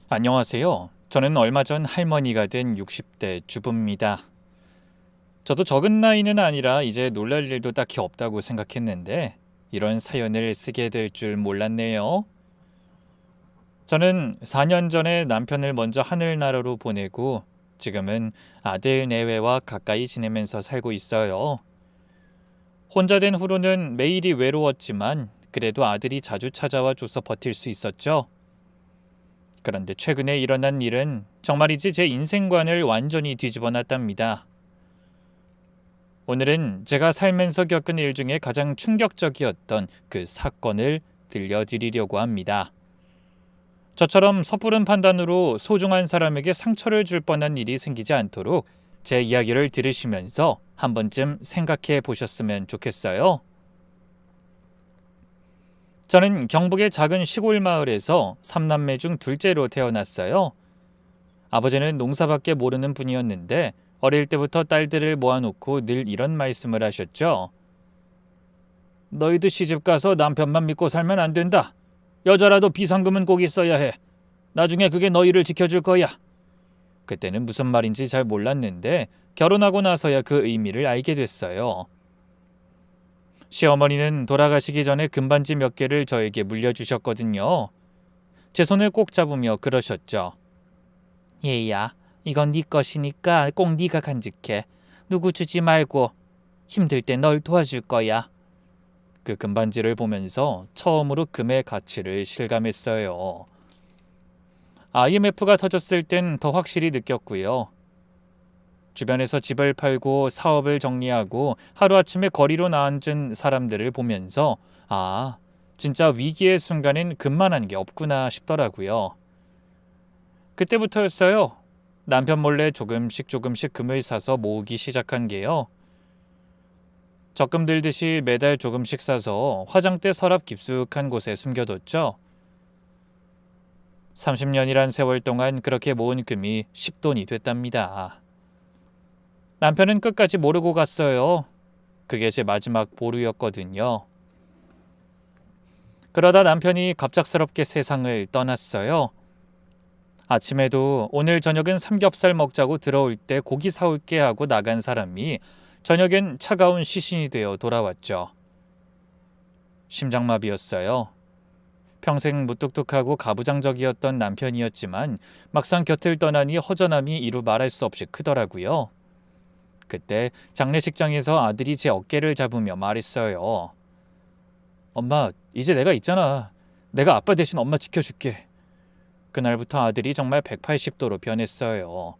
안녕하세요. 저는 얼마 전 할머니가 된 60대 주부입니다. 저도 적은 나이는 아니라 이제 놀랄 일도 딱히 없다고 생각했는데 이런 사연을 쓰게 될 줄 몰랐네요. 저는 4년 전에 남편을 먼저 하늘나라로 보내고 지금은 아들 내외와 가까이 지내면서 살고 있어요. 혼자 된 후로는 매일이 외로웠지만 그래도 아들이 자주 찾아와 줘서 버틸 수 있었죠. 그런데 최근에 일어난 일은 정말이지 제 인생관을 완전히 뒤집어 놨답니다. 오늘은 제가 살면서 겪은 일 중에 가장 충격적이었던 그 사건을 들려드리려고 합니다. 저처럼 섣부른 판단으로 소중한 사람에게 상처를 줄 뻔한 일이 생기지 않도록 제 이야기를 들으시면서 한 번쯤 생각해 보셨으면 좋겠어요. 저는 경북의 작은 시골 마을에서 3남매 중 둘째로 태어났어요. 아버지는 농사밖에 모르는 분이었는데 어릴 때부터 딸들을 모아놓고 늘 이런 말씀을 하셨죠. 너희도 시집가서 남편만 믿고 살면 안 된다. 여자라도 비상금은 꼭 있어야 해. 나중에 그게 너희를 지켜줄 거야. 그때는 무슨 말인지 잘 몰랐는데 결혼하고 나서야 그 의미를 알게 됐어요. 시어머니는 돌아가시기 전에 금반지 몇 개를 저에게 물려주셨거든요. 제 손을 꼭 잡으며 그러셨죠. 얘야, 이건 네 것이니까 꼭 네가 간직해. 누구 주지 말고. 힘들 때 널 도와줄 거야. 그 금반지를 보면서 처음으로 금의 가치를 실감했어요. IMF가 터졌을 땐 더 확실히 느꼈고요. 주변에서 집을 팔고 사업을 정리하고 하루아침에 거리로 나앉은 사람들을 보면서 진짜 위기의 순간엔 금만한 게 없구나 싶더라고요. 그때부터였어요. 남편 몰래 조금씩 금을 사서 모으기 시작한 게요. 적금 들듯이 매달 조금씩 사서 화장대 서랍 깊숙한 곳에 숨겨뒀죠. 30년이란 세월 동안 그렇게 모은 금이 10돈이 됐답니다. 남편은 끝까지 모르고 갔어요. 그게 제 마지막 보루였거든요. 그러다 남편이 갑작스럽게 세상을 떠났어요. 아침에도 오늘 저녁은 삼겹살 먹자고 들어올 때 고기 사올게 하고 나간 사람이 저녁엔 차가운 시신이 되어 돌아왔죠. 심장마비였어요. 평생 무뚝뚝하고 가부장적이었던 남편이었지만 막상 곁을 떠나니 허전함이 이루 말할 수 없이 크더라고요. 그때 장례식장에서 아들이 제 어깨를 잡으며 말했어요. 엄마, 이제 내가 있잖아. 내가 아빠 대신 엄마 지켜줄게. 그날부터 아들이 정말 180도로 변했어요.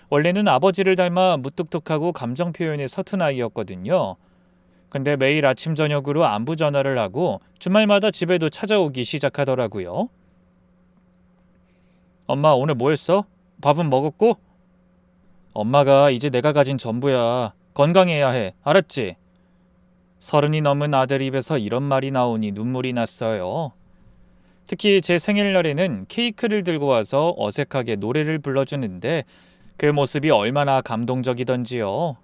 원래는 아버지를 닮아 무뚝뚝하고 감정 표현에 서툰 아이였거든요. 근데 매일 아침 저녁으로 안부 전화를 하고 주말마다 집에도 찾아오기 시작하더라고요. 엄마 오늘 뭐 했어? 밥은 먹었고? 엄마가 이제 내가 가진 전부야. 건강해야 해. 알았지? 30이 넘은 아들 입에서 이런 말이 나오니 눈물이 났어요. 특히 제 생일날에는 케이크를 들고 와서 어색하게 노래를 불러주는데 그 모습이 얼마나 감동적이던지요.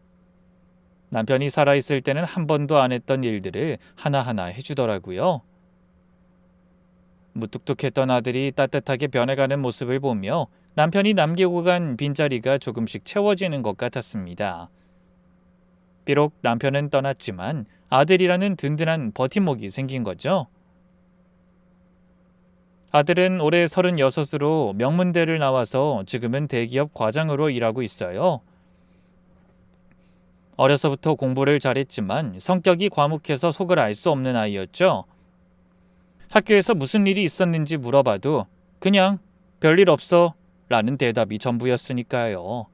남편이 살아있을 때는 한 번도 안 했던 일들을 하나하나 해주더라고요. 무뚝뚝했던 아들이 따뜻하게 변해가는 모습을 보며 남편이 남기고 간 빈자리가 조금씩 채워지는 것 같았습니다. 비록 남편은 떠났지만 아들이라는 든든한 버팀목이 생긴 거죠. 아들은 올해 36으로 명문대를 나와서 지금은 대기업 과장으로 일하고 있어요. 어려서부터 공부를 잘했지만 성격이 과묵해서 속을 알 수 없는 아이였죠. 학교에서 무슨 일이 있었는지 물어봐도 그냥 별일 없어 라는 대답이 전부였으니까요.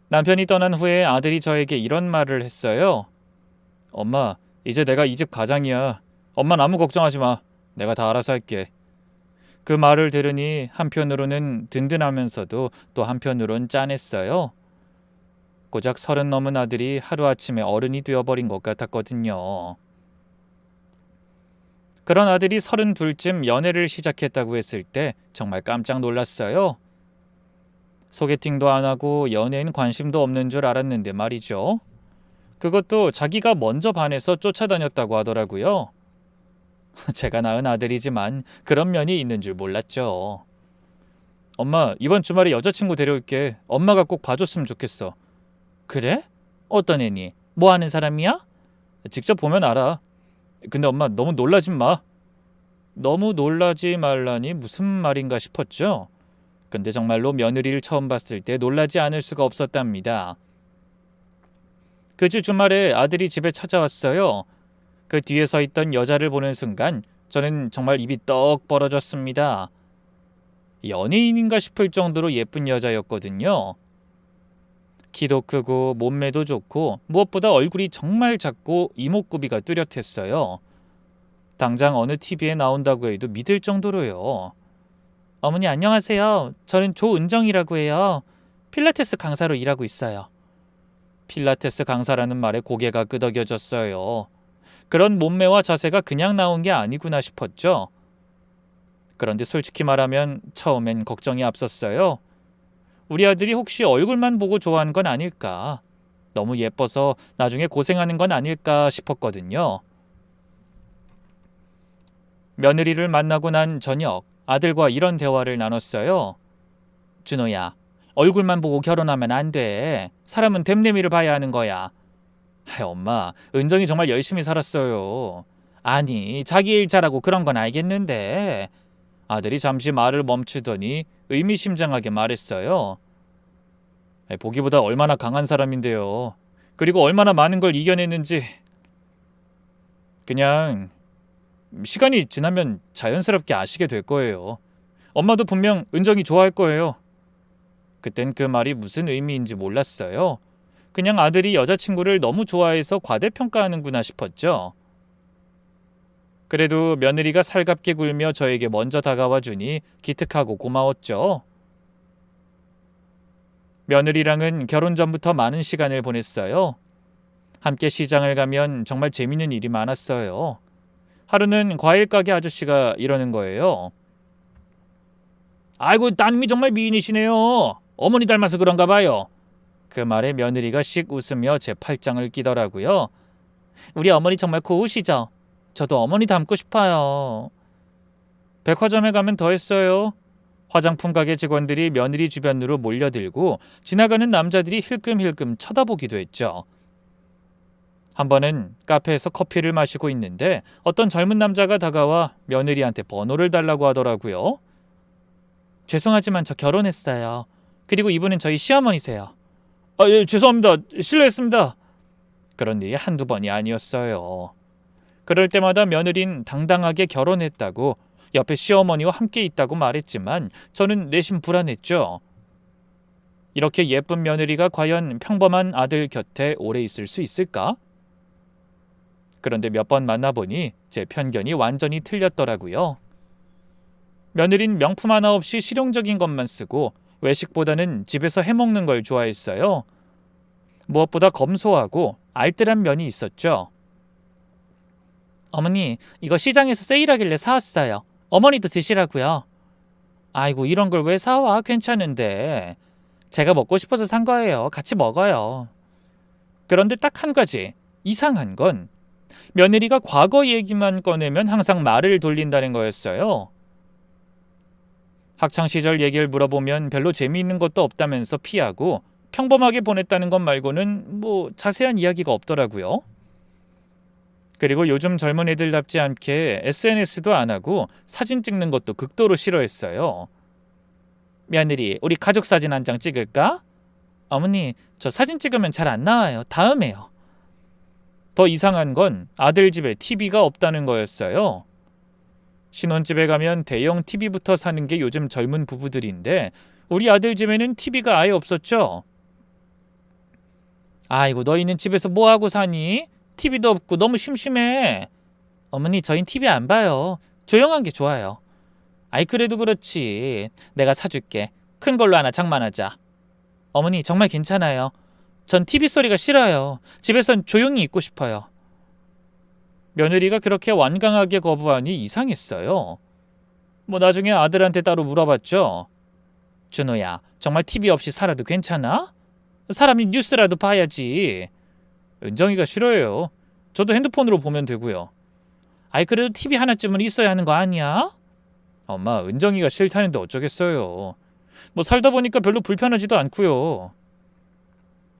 남편이 떠난 후에 아들이 저에게 이런 말을 했어요. 엄마, 이제 내가 이 집 가장이야. 엄마는 아무 걱정하지 마. 내가 다 알아서 할게. 그 말을 들으니 한편으로는 든든하면서도 또 한편으론 짠했어요. 고작 30 넘은 아들이 하루아침에 어른이 되어버린 것 같았거든요. 그런 아들이 32쯤 연애를 시작했다고 했을 때 정말 깜짝 놀랐어요. 소개팅도 안 하고 연애엔 관심도 없는 줄 알았는데 말이죠. 그것도 자기가 먼저 반해서 쫓아다녔다고 하더라고요. 제가 낳은 아들이지만 그런 면이 있는 줄 몰랐죠. 엄마, 이번 주말에 여자친구 데려올게. 엄마가 꼭 봐줬으면 좋겠어. 그래? 어떤 애니? 뭐 하는 사람이야? 직접 보면 알아. 근데 엄마 너무 놀라지 마. 너무 놀라지 말라니 무슨 말인가 싶었죠. 근데 정말로 며느리를 처음 봤을 때 놀라지 않을 수가 없었답니다. 그 주 주말에 아들이 집에 찾아왔어요. 그 뒤에 서 있던 여자를 보는 순간 저는 정말 입이 떡 벌어졌습니다. 연예인인가 싶을 정도로 예쁜 여자였거든요. 키도 크고 몸매도 좋고 무엇보다 얼굴이 정말 작고 이목구비가 뚜렷했어요. 당장 어느 TV에 나온다고 해도 믿을 정도로요. 어머니 안녕하세요. 저는 조은정이라고 해요. 필라테스 강사로 일하고 있어요. 필라테스 강사라는 말에 고개가 끄덕여졌어요. 그런 몸매와 자세가 그냥 나온 게 아니구나 싶었죠. 그런데 솔직히 말하면 처음엔 걱정이 앞섰어요. 우리 아들이 혹시 얼굴만 보고 좋아하는 건 아닐까? 너무 예뻐서 나중에 고생하는 건 아닐까 싶었거든요. 며느리를 만나고 난 저녁, 아들과 이런 대화를 나눴어요. 준호야, 얼굴만 보고 결혼하면 안 돼. 사람은 됨됨이를 봐야 하는 거야. 엄마, 은정이 정말 열심히 살았어요. 아니, 자기 일 잘하고 그런 건 알겠는데. 아들이 잠시 말을 멈추더니 의미심장하게 말했어요. 보기보다 얼마나 강한 사람인데요. 그리고 얼마나 많은 걸 이겨냈는지. 그냥 시간이 지나면 자연스럽게 아시게 될 거예요. 엄마도 분명 은정이 좋아할 거예요. 그땐 그 말이 무슨 의미인지 몰랐어요. 그냥 아들이 여자친구를 너무 좋아해서 과대평가하는구나 싶었죠. 그래도 며느리가 살갑게 굴며 저에게 먼저 다가와 주니 기특하고 고마웠죠. 며느리랑은 결혼 전부터 많은 시간을 보냈어요. 함께 시장을 가면 정말 재밌는 일이 많았어요. 하루는 과일 가게 아저씨가 이러는 거예요. 아이고, 따님이 정말 미인이시네요. 어머니 닮아서 그런가 봐요. 그 말에 며느리가 씩 웃으며 제 팔짱을 끼더라고요. 우리 어머니 정말 고우시죠? 저도 어머니 닮고 싶어요. 백화점에 가면 더했어요. 화장품 가게 직원들이 며느리 주변으로 몰려들고 지나가는 남자들이 힐끔힐끔 쳐다보기도 했죠. 한 번은 카페에서 커피를 마시고 있는데 어떤 젊은 남자가 다가와 며느리한테 번호를 달라고 하더라고요. 죄송하지만 저 결혼했어요. 그리고 이분은 저희 시어머니세요. 예, 죄송합니다. 실례했습니다. 그런 일이 한두 번이 아니었어요. 그럴 때마다 며느린 당당하게 결혼했다고 옆에 시어머니와 함께 있다고 말했지만 저는 내심 불안했죠. 이렇게 예쁜 며느리가 과연 평범한 아들 곁에 오래 있을 수 있을까? 그런데 몇 번 만나보니 제 편견이 완전히 틀렸더라고요. 며느린 명품 하나 없이 실용적인 것만 쓰고 외식보다는 집에서 해먹는 걸 좋아했어요. 무엇보다 검소하고 알뜰한 면이 있었죠. 어머니, 이거 시장에서 세일하길래 사왔어요. 어머니도 드시라고요. 아이고, 이런 걸 왜 사와? 괜찮은데. 제가 먹고 싶어서 산 거예요. 같이 먹어요. 그런데 딱 한 가지, 이상한 건 며느리가 과거 얘기만 꺼내면 항상 말을 돌린다는 거였어요. 학창시절 얘기를 물어보면 별로 재미있는 것도 없다면서 피하고 평범하게 보냈다는 것 말고는 뭐 자세한 이야기가 없더라고요. 그리고 요즘 젊은 애들답지 않게 SNS도 안 하고 사진 찍는 것도 극도로 싫어했어요. 며느리, 우리 가족 사진 한 장 찍을까? 어머니, 저 사진 찍으면 잘 안 나와요. 다음에요. 더 이상한 건 아들 집에 TV가 없다는 거였어요. 신혼집에 가면 대형 TV부터 사는 게 요즘 젊은 부부들인데 우리 아들 집에는 TV가 아예 없었죠. 아이고, 너희는 집에서 뭐하고 사니? TV도 없고 너무 심심해. 어머니, 저흰 TV 안 봐요. 조용한 게 좋아요. 아이, 그래도 그렇지. 내가 사줄게. 큰 걸로 하나 장만하자. 어머니, 정말 괜찮아요. 전 TV 소리가 싫어요. 집에선 조용히 있고 싶어요. 며느리가 그렇게 완강하게 거부하니 이상했어요. 뭐 나중에 아들한테 따로 물어봤죠. 준호야, 정말 TV 없이 살아도 괜찮아? 사람이 뉴스라도 봐야지. 은정이가 싫어해요. 저도 핸드폰으로 보면 되고요. 아이, 그래도 TV 하나쯤은 있어야 하는 거 아니야? 엄마, 은정이가 싫다는데 어쩌겠어요. 뭐 살다 보니까 별로 불편하지도 않고요.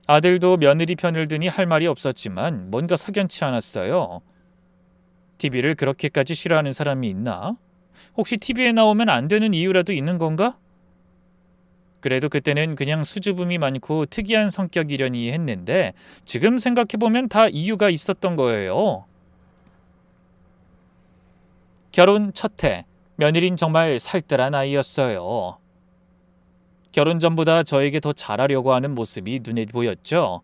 아들도 며느리 편을 드니 할 말이 없었지만 뭔가 석연치 않았어요. TV를 그렇게까지 싫어하는 사람이 있나? 혹시 TV에 나오면 안 되는 이유라도 있는 건가? 그래도 그때는 그냥 수줍음이 많고 특이한 성격이려니 했는데 지금 생각해보면 다 이유가 있었던 거예요. 결혼 첫 해, 며느린 정말 살뜰한 아이였어요. 결혼 전보다 저에게 더 잘하려고 하는 모습이 눈에 보였죠.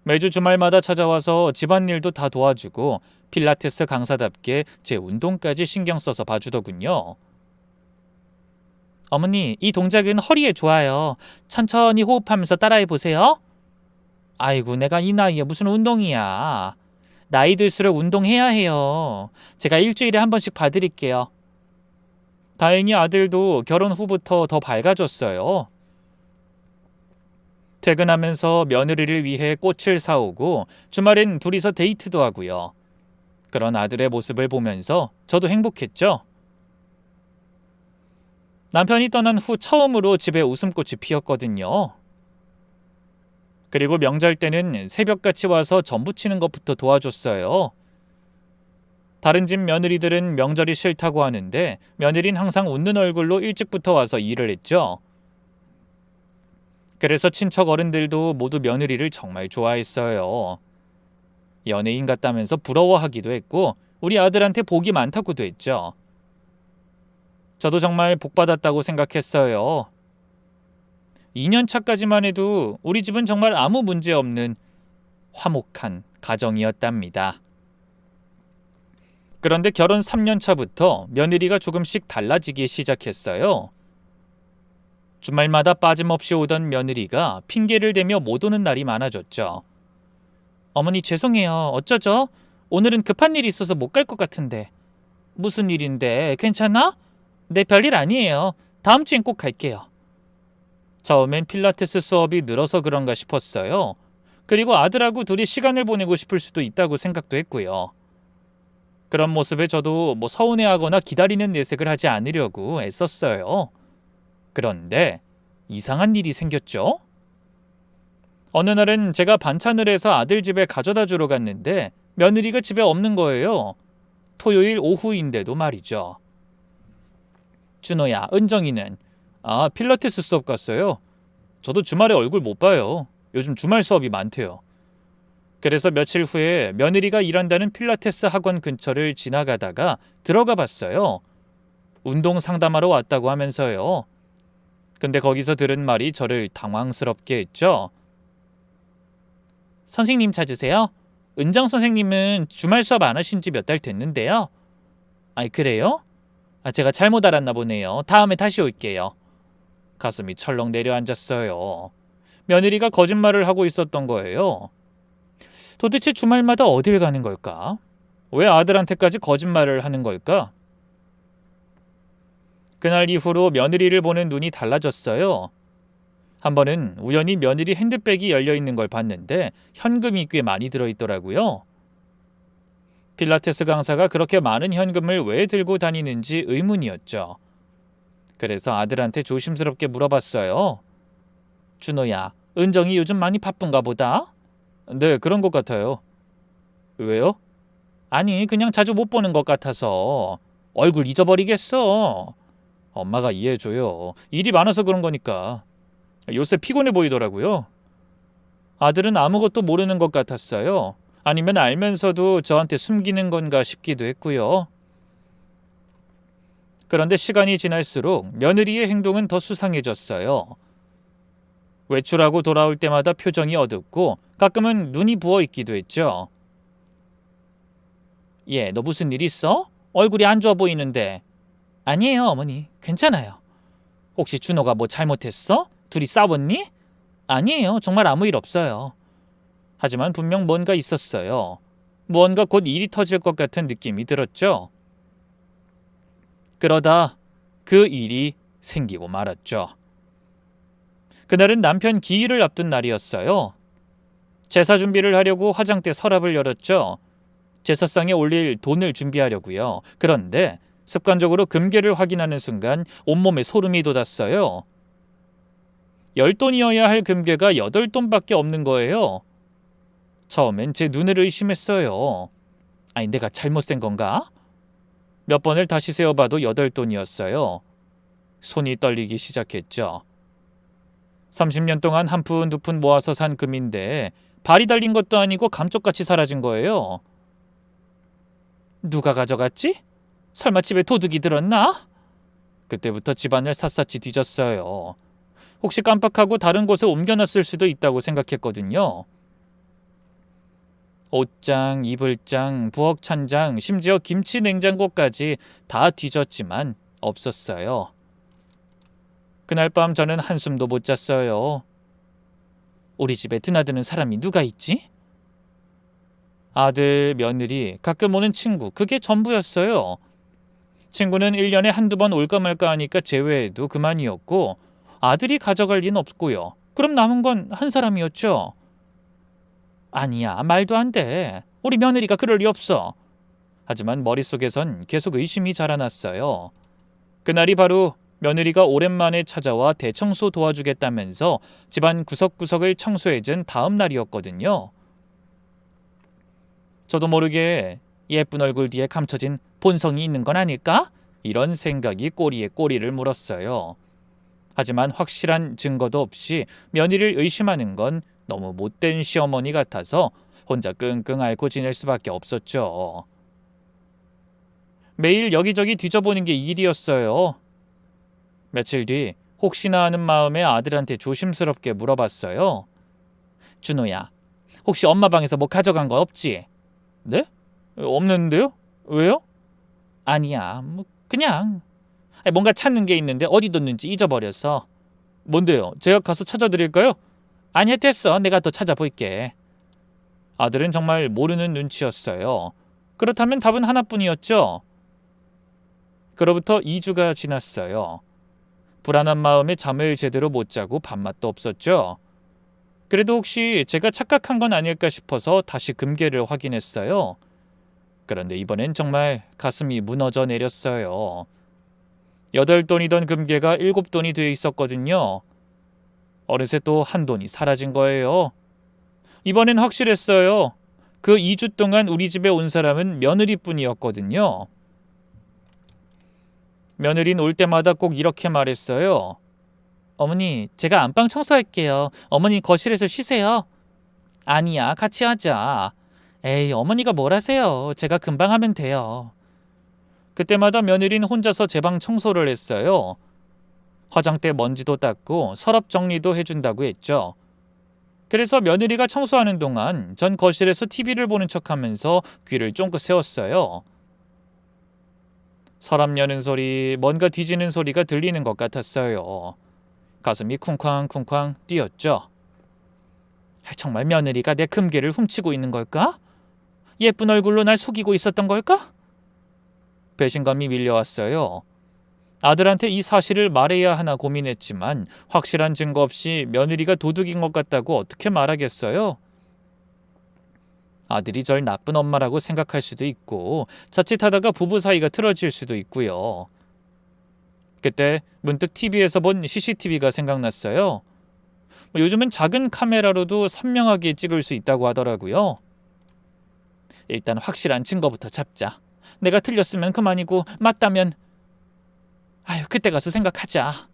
매주 주말마다 찾아와서 집안일도 다 도와주고 필라테스 강사답게 제 운동까지 신경 써서 봐주더군요. 어머니, 이 동작은 허리에 좋아요. 천천히 호흡하면서 따라해보세요. 아이고, 내가 이 나이에 무슨 운동이야. 나이 들수록 운동해야 해요. 제가 일주일에 한 번씩 봐드릴게요. 다행히 아들도 결혼 후부터 더 밝아졌어요. 퇴근하면서 며느리를 위해 꽃을 사오고 주말엔 둘이서 데이트도 하고요. 그런 아들의 모습을 보면서 저도 행복했죠. 남편이 떠난 후 처음으로 집에 웃음꽃이 피었거든요. 그리고 명절 때는 새벽같이 와서 전 부치는 것부터 도와줬어요. 다른 집 며느리들은 명절이 싫다고 하는데 며느린 항상 웃는 얼굴로 일찍부터 와서 일을 했죠. 그래서 친척 어른들도 모두 며느리를 정말 좋아했어요. 연예인 같다면서 부러워하기도 했고 우리 아들한테 복이 많다고도 했죠. 저도 정말 복받았다고 생각했어요. 2년 차까지만 해도 우리 집은 정말 아무 문제 없는 화목한 가정이었답니다. 그런데 결혼 3년 차부터 며느리가 조금씩 달라지기 시작했어요. 주말마다 빠짐없이 오던 며느리가 핑계를 대며 못 오는 날이 많아졌죠. 어머니 죄송해요. 어쩌죠? 오늘은 급한 일이 있어서 못 갈 것 같은데. 무슨 일인데? 괜찮아? 네, 별일 아니에요. 다음 주엔 꼭 갈게요. 처음엔 필라테스 수업이 늘어서 그런가 싶었어요. 그리고 아들하고 둘이 시간을 보내고 싶을 수도 있다고 생각도 했고요. 그런 모습에 저도 서운해하거나 기다리는 내색을 하지 않으려고 애썼어요. 그런데 이상한 일이 생겼죠. 어느 날은 제가 반찬을 해서 아들 집에 가져다 주러 갔는데 며느리가 집에 없는 거예요. 토요일 오후인데도 말이죠. 준호야, 은정이는? 필라테스 수업 갔어요. 저도 주말에 얼굴 못 봐요. 요즘 주말 수업이 많대요. 그래서 며칠 후에 며느리가 일한다는 필라테스 학원 근처를 지나가다가 들어가 봤어요. 운동 상담하러 왔다고 하면서요. 근데 거기서 들은 말이 저를 당황스럽게 했죠. 선생님 찾으세요? 은정 선생님은 주말 수업 안 하신 지 몇 달 됐는데요. 아이, 그래요? 제가 잘못 알았나 보네요. 다음에 다시 올게요. 가슴이 철렁 내려앉았어요. 며느리가 거짓말을 하고 있었던 거예요. 도대체 주말마다 어딜 가는 걸까? 왜 아들한테까지 거짓말을 하는 걸까? 그날 이후로 며느리를 보는 눈이 달라졌어요. 한 번은 우연히 며느리 핸드백이 열려있는 걸 봤는데 현금이 꽤 많이 들어있더라고요. 필라테스 강사가 그렇게 많은 현금을 왜 들고 다니는지 의문이었죠. 그래서 아들한테 조심스럽게 물어봤어요. 준호야, 은정이 요즘 많이 바쁜가 보다? 네, 그런 것 같아요. 왜요? 아니, 그냥 자주 못 보는 것 같아서. 얼굴 잊어버리겠어. 엄마가 이해해줘요. 일이 많아서 그런 거니까. 요새 피곤해 보이더라고요. 아들은 아무것도 모르는 것 같았어요. 아니면 알면서도 저한테 숨기는 건가 싶기도 했고요. 그런데 시간이 지날수록 며느리의 행동은 더 수상해졌어요. 외출하고 돌아올 때마다 표정이 어둡고 가끔은 눈이 부어있기도 했죠. 얘, 너 무슨 일 있어? 얼굴이 안 좋아 보이는데. 아니에요, 어머니. 괜찮아요. 혹시 준호가 뭐 잘못했어? 둘이 싸웠니? 아니에요. 정말 아무 일 없어요. 하지만 분명 뭔가 있었어요. 무언가 곧 일이 터질 것 같은 느낌이 들었죠. 그러다 그 일이 생기고 말았죠. 그날은 남편 기일을 앞둔 날이었어요. 제사 준비를 하려고 화장대 서랍을 열었죠. 제사상에 올릴 돈을 준비하려고요. 그런데 습관적으로 금괴를 확인하는 순간 온몸에 소름이 돋았어요. 10돈이어야 할 금괴가 8돈밖에 없는 거예요. 처음엔 제 눈을 의심했어요. 아니, 내가 잘못 센 건가? 몇 번을 다시 세어봐도 8돈이었어요. 손이 떨리기 시작했죠. 30년 동안 한 푼 두 푼 모아서 산 금인데 발이 달린 것도 아니고 감쪽같이 사라진 거예요. 누가 가져갔지? 설마 집에 도둑이 들었나? 그때부터 집안을 샅샅이 뒤졌어요. 혹시 깜빡하고 다른 곳에 옮겨놨을 수도 있다고 생각했거든요. 옷장, 이불장, 부엌 찬장, 심지어 김치 냉장고까지 다 뒤졌지만 없었어요. 그날 밤 저는 한숨도 못 잤어요. 우리 집에 드나드는 사람이 누가 있지? 아들, 며느리, 가끔 오는 친구, 그게 전부였어요. 친구는 1년에 한두 번 올까 말까 하니까 제외해도 그만이었고 아들이 가져갈 리는 없고요. 그럼 남은 건 한 사람이었죠. 아니야, 말도 안 돼. 우리 며느리가 그럴 리 없어. 하지만 머릿속에선 계속 의심이 자라났어요. 그날이 바로 며느리가 오랜만에 찾아와 대청소 도와주겠다면서 집안 구석구석을 청소해준 다음 날이었거든요. 저도 모르게 예쁜 얼굴 뒤에 감춰진 본성이 있는 건 아닐까? 이런 생각이 꼬리에 꼬리를 물었어요. 하지만 확실한 증거도 없이 며느리를 의심하는 건 너무 못된 시어머니 같아서 혼자 끙끙 앓고 지낼 수밖에 없었죠. 매일 여기저기 뒤져보는 게 일이었어요. 며칠 뒤 혹시나 하는 마음에 아들한테 조심스럽게 물어봤어요. 준호야, 혹시 엄마 방에서 뭐 가져간 거 없지? 네? 없는데요? 왜요? 아니야, 뭐 그냥 뭔가 찾는 게 있는데 어디 뒀는지 잊어버려서. 뭔데요? 제가 가서 찾아드릴까요? 아니야, 됐어. 내가 더 찾아볼게. 아들은 정말 모르는 눈치였어요. 그렇다면 답은 하나뿐이었죠. 그로부터 2주가 지났어요. 불안한 마음에 잠을 제대로 못 자고 밥맛도 없었죠. 그래도 혹시 제가 착각한 건 아닐까 싶어서 다시 금괴를 확인했어요. 그런데 이번엔 정말 가슴이 무너져 내렸어요. 8돈이던 금괴가 7돈이 돼 있었거든요. 어느새 또 한 돈이 사라진 거예요. 이번엔 확실했어요. 그 2주 동안 우리 집에 온 사람은 며느리뿐이었거든요. 며느리는 올 때마다 꼭 이렇게 말했어요. 어머니, 제가 안방 청소할게요. 어머니 거실에서 쉬세요. 아니야, 같이 하자. 에이, 어머니가 뭘 하세요. 제가 금방 하면 돼요. 그때마다 며느리는 혼자서 제 방 청소를 했어요. 화장대 먼지도 닦고 서랍 정리도 해준다고 했죠. 그래서 며느리가 청소하는 동안 전 거실에서 TV를 보는 척하면서 귀를 쫑긋 세웠어요. 서랍 여는 소리, 뭔가 뒤지는 소리가 들리는 것 같았어요. 가슴이 쿵쾅쿵쾅 뛰었죠. 정말 며느리가 내 금괴를 훔치고 있는 걸까? 예쁜 얼굴로 날 속이고 있었던 걸까? 배신감이 밀려왔어요. 아들한테 이 사실을 말해야 하나 고민했지만 확실한 증거 없이 며느리가 도둑인 것 같다고 어떻게 말하겠어요? 아들이 절 나쁜 엄마라고 생각할 수도 있고 자칫하다가 부부 사이가 틀어질 수도 있고요. 그때 문득 TV에서 본 CCTV가 생각났어요. 요즘은 작은 카메라로도 선명하게 찍을 수 있다고 하더라고요. 일단 확실한 증거부터 잡자. 내가 틀렸으면 그만이고 맞다면 그때 가서 생각하자.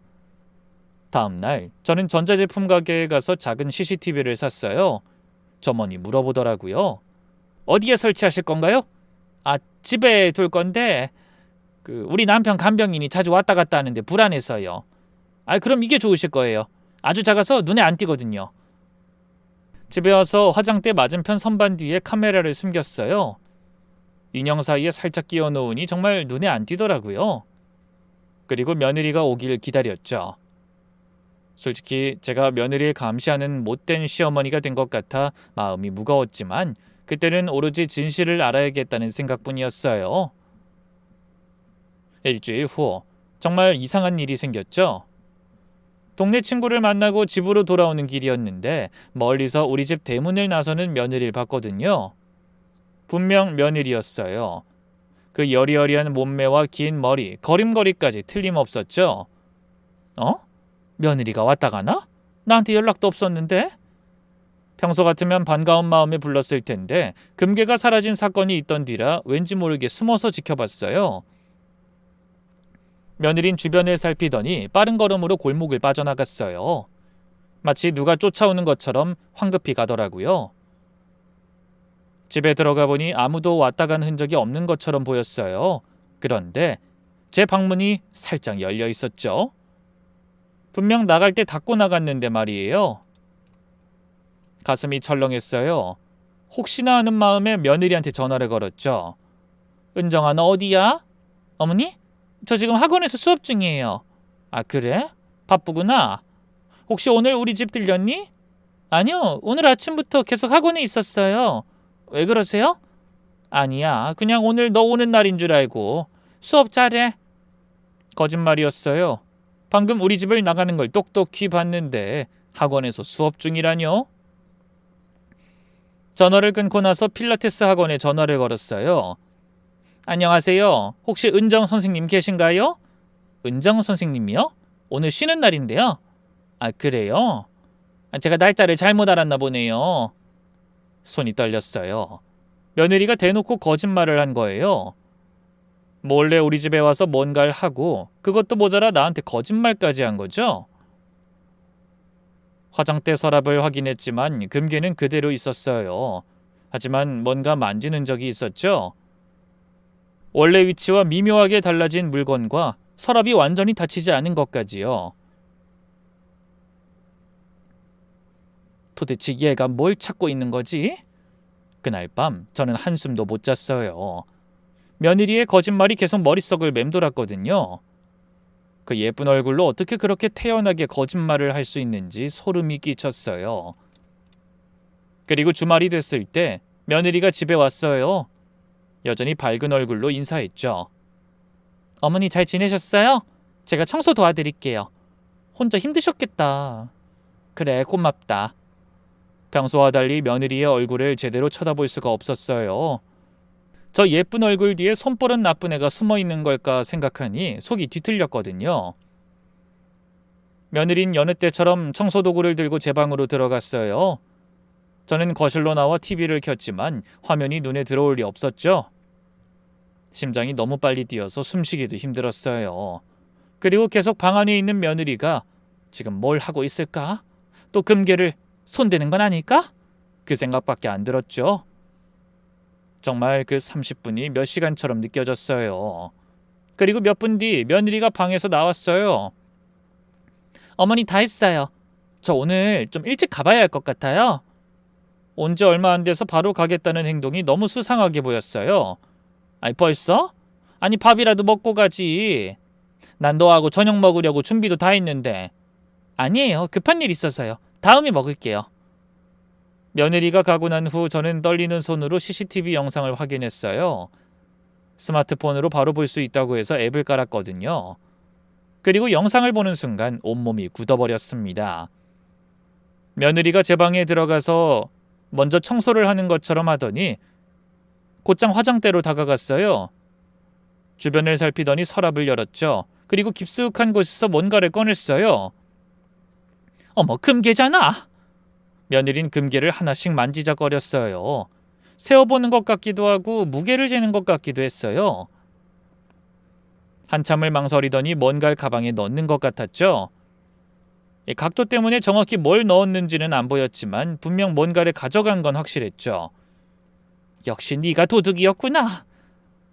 다음 날 저는 전자제품 가게에 가서 작은 CCTV를 샀어요. 점원이 물어보더라고요. 어디에 설치하실 건가요? 집에 둘 건데 우리 남편 간병인이 자주 왔다 갔다 하는데 불안해서요. 그럼 이게 좋으실 거예요. 아주 작아서 눈에 안 띄거든요. 집에 와서 화장대 맞은편 선반 뒤에 카메라를 숨겼어요. 인형 사이에 살짝 끼워 놓으니 정말 눈에 안 띄더라고요. 그리고 며느리가 오길 기다렸죠. 솔직히 제가 며느리를 감시하는 못된 시어머니가 된 것 같아 마음이 무거웠지만 그때는 오로지 진실을 알아야겠다는 생각뿐이었어요. 일주일 후 정말 이상한 일이 생겼죠. 동네 친구를 만나고 집으로 돌아오는 길이었는데 멀리서 우리 집 대문을 나서는 며느리를 봤거든요. 분명 며느리였어요. 그 여리여리한 몸매와 긴 머리, 걸음걸이까지 틀림없었죠. 어? 며느리가 왔다 가나? 나한테 연락도 없었는데? 평소 같으면 반가운 마음에 불렀을 텐데 금괴가 사라진 사건이 있던 뒤라 왠지 모르게 숨어서 지켜봤어요. 며느린 주변을 살피더니 빠른 걸음으로 골목을 빠져나갔어요. 마치 누가 쫓아오는 것처럼 황급히 가더라고요. 집에 들어가 보니 아무도 왔다 간 흔적이 없는 것처럼 보였어요. 그런데 제 방문이 살짝 열려 있었죠. 분명 나갈 때 닫고 나갔는데 말이에요. 가슴이 철렁했어요. 혹시나 하는 마음에 며느리한테 전화를 걸었죠. 은정아, 너 어디야? 어머니? 저 지금 학원에서 수업 중이에요. 아, 그래? 바쁘구나. 혹시 오늘 우리 집 들렸니? 아니요, 오늘 아침부터 계속 학원에 있었어요. 왜 그러세요? 아니야, 그냥 오늘 너 오는 날인 줄 알고. 수업 잘해. 거짓말이었어요. 방금 우리 집을 나가는 걸 똑똑히 봤는데 학원에서 수업 중이라뇨? 전화를 끊고 나서 필라테스 학원에 전화를 걸었어요. 안녕하세요. 혹시 은정 선생님 계신가요? 은정 선생님이요? 오늘 쉬는 날인데요. 아, 그래요? 제가 날짜를 잘못 알았나 보네요. 손이 떨렸어요. 며느리가 대놓고 거짓말을 한 거예요. 몰래 우리 집에 와서 뭔가를 하고 그것도 모자라 나한테 거짓말까지 한 거죠? 화장대 서랍을 확인했지만 금괴는 그대로 있었어요. 하지만 뭔가 만지는 적이 있었죠? 원래 위치와 미묘하게 달라진 물건과 서랍이 완전히 닫히지 않은 것까지요. 도대체 얘가 뭘 찾고 있는 거지? 그날 밤 저는 한숨도 못 잤어요. 며느리의 거짓말이 계속 머릿속을 맴돌았거든요. 그 예쁜 얼굴로 어떻게 그렇게 태연하게 거짓말을 할 수 있는지 소름이 끼쳤어요. 그리고 주말이 됐을 때 며느리가 집에 왔어요. 여전히 밝은 얼굴로 인사했죠. 어머니 잘 지내셨어요? 제가 청소 도와드릴게요. 혼자 힘드셨겠다. 그래, 고맙다. 평소와 달리 며느리의 얼굴을 제대로 쳐다볼 수가 없었어요. 저 예쁜 얼굴 뒤에 손버릇 나쁜 애가 숨어 있는 걸까 생각하니 속이 뒤틀렸거든요. 며느린 여느 때처럼 청소도구를 들고 제 방으로 들어갔어요. 저는 거실로 나와 TV를 켰지만 화면이 눈에 들어올 리 없었죠. 심장이 너무 빨리 뛰어서 숨쉬기도 힘들었어요. 그리고 계속 방 안에 있는 며느리가 지금 뭘 하고 있을까? 또 금괴를 손대는 건 아닐까? 그 생각밖에 안 들었죠. 정말 그 30분이 몇 시간처럼 느껴졌어요. 그리고 몇 분 뒤 며느리가 방에서 나왔어요. 어머니 다 했어요. 저 오늘 좀 일찍 가봐야 할 것 같아요. 온 지 얼마 안 돼서 바로 가겠다는 행동이 너무 수상하게 보였어요. 아니 벌써? 아니 밥이라도 먹고 가지. 난 너하고 저녁 먹으려고 준비도 다 했는데. 아니에요. 급한 일 있어서요. 다음에 먹을게요. 며느리가 가고 난 후 저는 떨리는 손으로 CCTV 영상을 확인했어요. 스마트폰으로 바로 볼 수 있다고 해서 앱을 깔았거든요. 그리고 영상을 보는 순간 온몸이 굳어버렸습니다. 며느리가 제 방에 들어가서 먼저 청소를 하는 것처럼 하더니 곧장 화장대로 다가갔어요. 주변을 살피더니 서랍을 열었죠. 그리고 깊숙한 곳에서 뭔가를 꺼냈어요. 어머, 금괴잖아. 며느린 금괴를 하나씩 만지작거렸어요. 세어보는 것 같기도 하고 무게를 재는 것 같기도 했어요. 한참을 망설이더니 뭔가를 가방에 넣는 것 같았죠. 각도 때문에 정확히 뭘 넣었는지는 안 보였지만 분명 뭔가를 가져간 건 확실했죠. 역시 네가 도둑이었구나.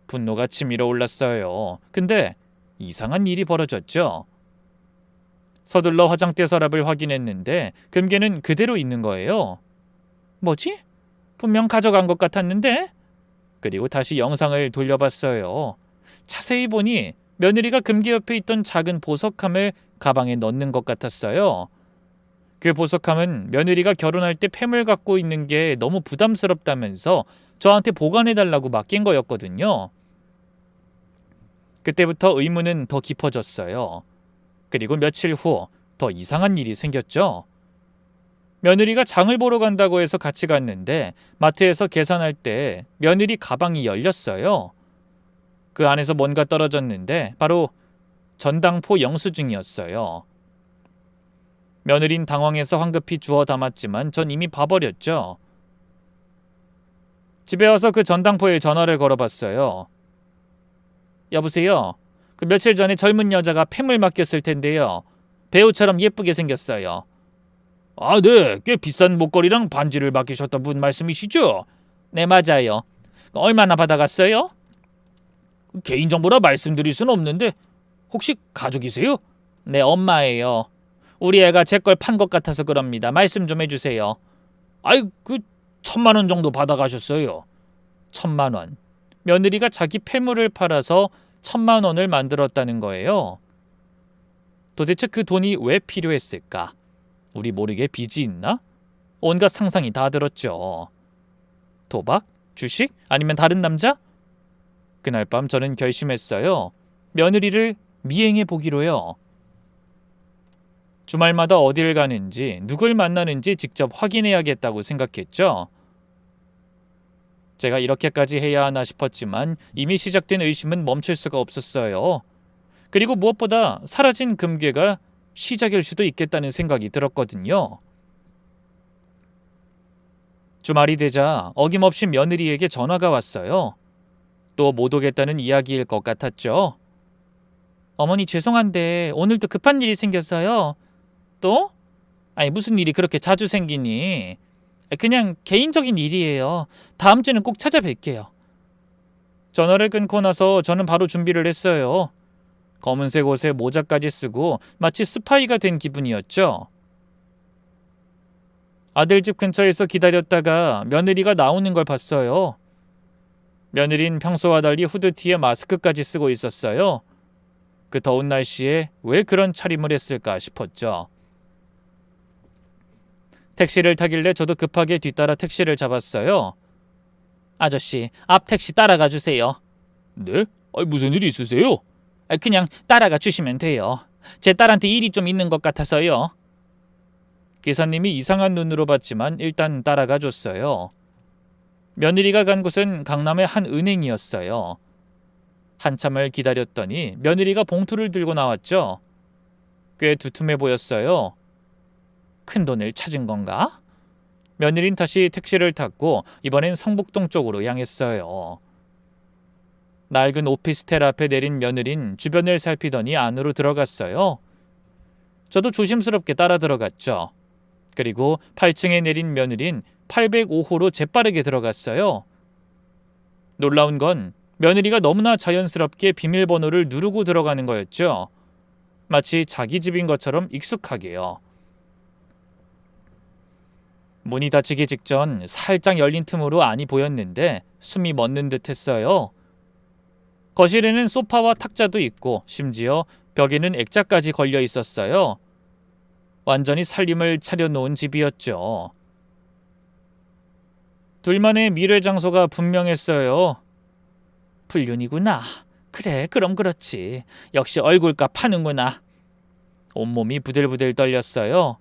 분노가 치밀어 올랐어요. 근데 이상한 일이 벌어졌죠. 서둘러 화장대 서랍을 확인했는데 금괴는 그대로 있는 거예요. 뭐지? 분명 가져간 것 같았는데? 그리고 다시 영상을 돌려봤어요. 자세히 보니 며느리가 금괴 옆에 있던 작은 보석함을 가방에 넣는 것 같았어요. 그 보석함은 며느리가 결혼할 때 폐물 갖고 있는 게 너무 부담스럽다면서 저한테 보관해달라고 맡긴 거였거든요. 그때부터 의문은 더 깊어졌어요. 그리고 며칠 후 더 이상한 일이 생겼죠. 며느리가 장을 보러 간다고 해서 같이 갔는데 마트에서 계산할 때 며느리 가방이 열렸어요. 그 안에서 뭔가 떨어졌는데 바로 전당포 영수증이었어요. 며느린 당황해서 황급히 주워 담았지만 전 이미 봐버렸죠. 집에 와서 그 전당포에 전화를 걸어봤어요. 여보세요? 그 며칠 전에 젊은 여자가 폐물 맡겼을 텐데요. 배우처럼 예쁘게 생겼어요. 아, 네. 꽤 비싼 목걸이랑 반지를 맡기셨던 분 말씀이시죠? 네, 맞아요. 얼마나 받아갔어요? 개인정보라 말씀드릴 수는 없는데 혹시 가족이세요? 네, 엄마예요. 우리 애가 제 걸 판 것 같아서 그럽니다. 말씀 좀 해주세요. 아이, 1,000만 원 정도 받아가셨어요. 1,000만 원. 며느리가 자기 폐물을 팔아서 1,000만 원을 만들었다는 거예요. 도대체 그 돈이 왜 필요했을까? 우리 모르게 빚이 있나? 온갖 상상이 다 들었죠. 도박? 주식? 아니면 다른 남자? 그날 밤 저는 결심했어요. 며느리를 미행해 보기로요. 주말마다 어딜 가는지, 누굴 만나는지 직접 확인해야겠다고 생각했죠. 제가 이렇게까지 해야 하나 싶었지만 이미 시작된 의심은 멈출 수가 없었어요. 그리고 무엇보다 사라진 금괴가 시작일 수도 있겠다는 생각이 들었거든요. 주말이 되자 어김없이 며느리에게 전화가 왔어요. 또 못 오겠다는 이야기일 것 같았죠. 어머니 죄송한데 오늘도 급한 일이 생겼어요. 또? 아니 무슨 일이 그렇게 자주 생기니? 그냥 개인적인 일이에요. 다음 주는 꼭 찾아뵐게요. 전화를 끊고 나서 저는 바로 준비를 했어요. 검은색 옷에 모자까지 쓰고 마치 스파이가 된 기분이었죠. 아들 집 근처에서 기다렸다가 며느리가 나오는 걸 봤어요. 며느린 평소와 달리 후드티에 마스크까지 쓰고 있었어요. 그 더운 날씨에 왜 그런 차림을 했을까 싶었죠. 택시를 타길래 저도 급하게 뒤따라 택시를 잡았어요. 아저씨, 앞 택시 따라가 주세요. 네? 무슨 일 있으세요? 그냥 따라가 주시면 돼요. 제 딸한테 일이 좀 있는 것 같아서요. 기사님이 이상한 눈으로 봤지만 일단 따라가 줬어요. 며느리가 간 곳은 강남의 한 은행이었어요. 한참을 기다렸더니 며느리가 봉투를 들고 나왔죠. 꽤 두툼해 보였어요. 큰 돈을 찾은 건가? 며느린 다시 택시를 탔고 이번엔 성북동 쪽으로 향했어요. 낡은 오피스텔 앞에 내린 며느린 주변을 살피더니 안으로 들어갔어요. 저도 조심스럽게 따라 들어갔죠. 그리고 8층에 내린 며느린 805호로 재빠르게 들어갔어요. 놀라운 건 며느리가 너무나 자연스럽게 비밀번호를 누르고 들어가는 거였죠. 마치 자기 집인 것처럼 익숙하게요. 문이 닫히기 직전 살짝 열린 틈으로 안이 보였는데 숨이 멎는 듯 했어요. 거실에는 소파와 탁자도 있고 심지어 벽에는 액자까지 걸려 있었어요. 완전히 살림을 차려놓은 집이었죠. 둘만의 미래 장소가 분명했어요. 불륜이구나. 그래, 그럼 그렇지. 역시 얼굴값 하는구나. 온몸이 부들부들 떨렸어요.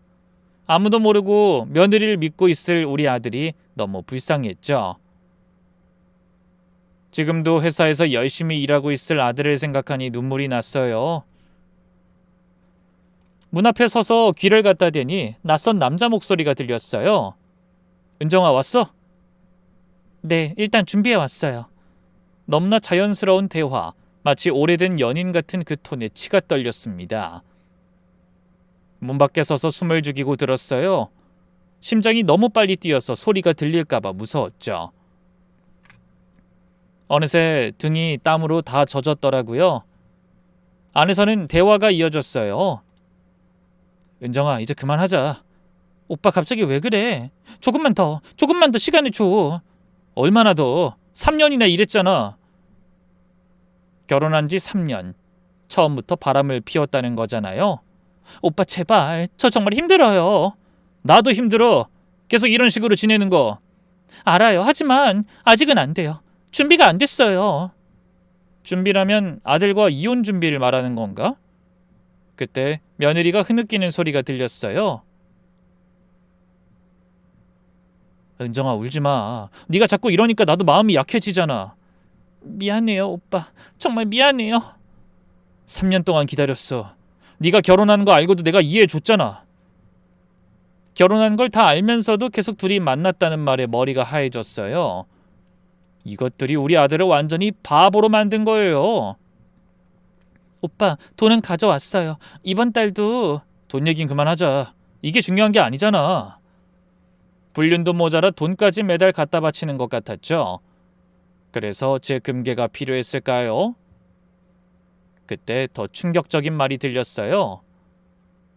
아무도 모르고 며느리를 믿고 있을 우리 아들이 너무 불쌍했죠. 지금도 회사에서 열심히 일하고 있을 아들을 생각하니 눈물이 났어요. 문 앞에 서서 귀를 갖다 대니 낯선 남자 목소리가 들렸어요. 은정아, 왔어? 네, 일단 준비해 왔어요. 너무나 자연스러운 대화, 마치 오래된 연인 같은 그 톤에 치가 떨렸습니다. 문 밖에 서서 숨을 죽이고 들었어요. 심장이 너무 빨리 뛰어서 소리가 들릴까봐 무서웠죠. 어느새 등이 땀으로 다 젖었더라고요. 안에서는 대화가 이어졌어요. 은정아, 이제 그만하자. 오빠 갑자기 왜 그래? 조금만 더 시간을 줘. 얼마나 더? 3년이나 일했잖아. 결혼한 지 3년. 처음부터 바람을 피웠다는 거잖아요. 오빠 제발, 저 정말 힘들어요. 나도 힘들어. 계속 이런 식으로 지내는 거. 알아요. 하지만 아직은 안 돼요. 준비가 안 됐어요. 준비라면 아들과 이혼 준비를 말하는 건가? 그때 며느리가 흐느끼는 소리가 들렸어요. 은정아, 울지 마. 네가 자꾸 이러니까 나도 마음이 약해지잖아. 미안해요, 오빠. 정말 미안해요. 3년 동안 기다렸어. 네가 결혼하는 거 알고도 내가 이해해줬잖아. 결혼한 걸 다 알면서도 계속 둘이 만났다는 말에 머리가 하얘졌어요. 이것들이 우리 아들을 완전히 바보로 만든 거예요. 오빠, 돈은 가져왔어요. 이번 달도. 돈 얘긴 그만하자. 이게 중요한 게 아니잖아. 불륜도 모자라 돈까지 매달 갖다 바치는 것 같았죠. 그래서 제 금괴가 필요했을까요? 그때 더 충격적인 말이 들렸어요.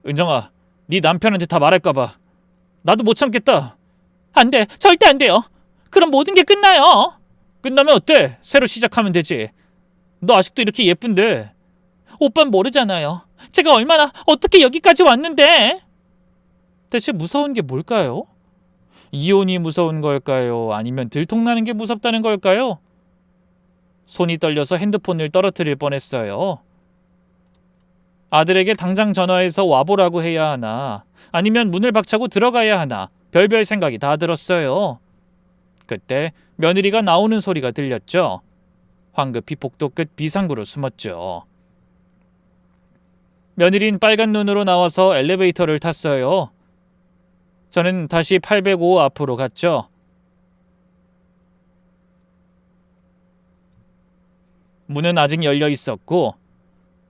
은정아, 네 남편한테 다 말할까봐. 나도 못 참겠다. 안 돼. 절대 안 돼요. 그럼 모든 게 끝나요. 끝나면 어때? 새로 시작하면 되지. 너 아직도 이렇게 예쁜데. 오빤 모르잖아요. 제가 얼마나 어떻게 여기까지 왔는데. 대체 무서운 게 뭘까요? 이혼이 무서운 걸까요? 아니면 들통나는 게 무섭다는 걸까요? 손이 떨려서 핸드폰을 떨어뜨릴 뻔했어요. 아들에게 당장 전화해서 와보라고 해야 하나, 아니면 문을 박차고 들어가야 하나, 별별 생각이 다 들었어요. 그때 며느리가 나오는 소리가 들렸죠. 황급히 복도 끝 비상구로 숨었죠. 며느린 빨간 눈으로 나와서 엘리베이터를 탔어요. 저는 다시 805 앞으로 갔죠. 문은 아직 열려 있었고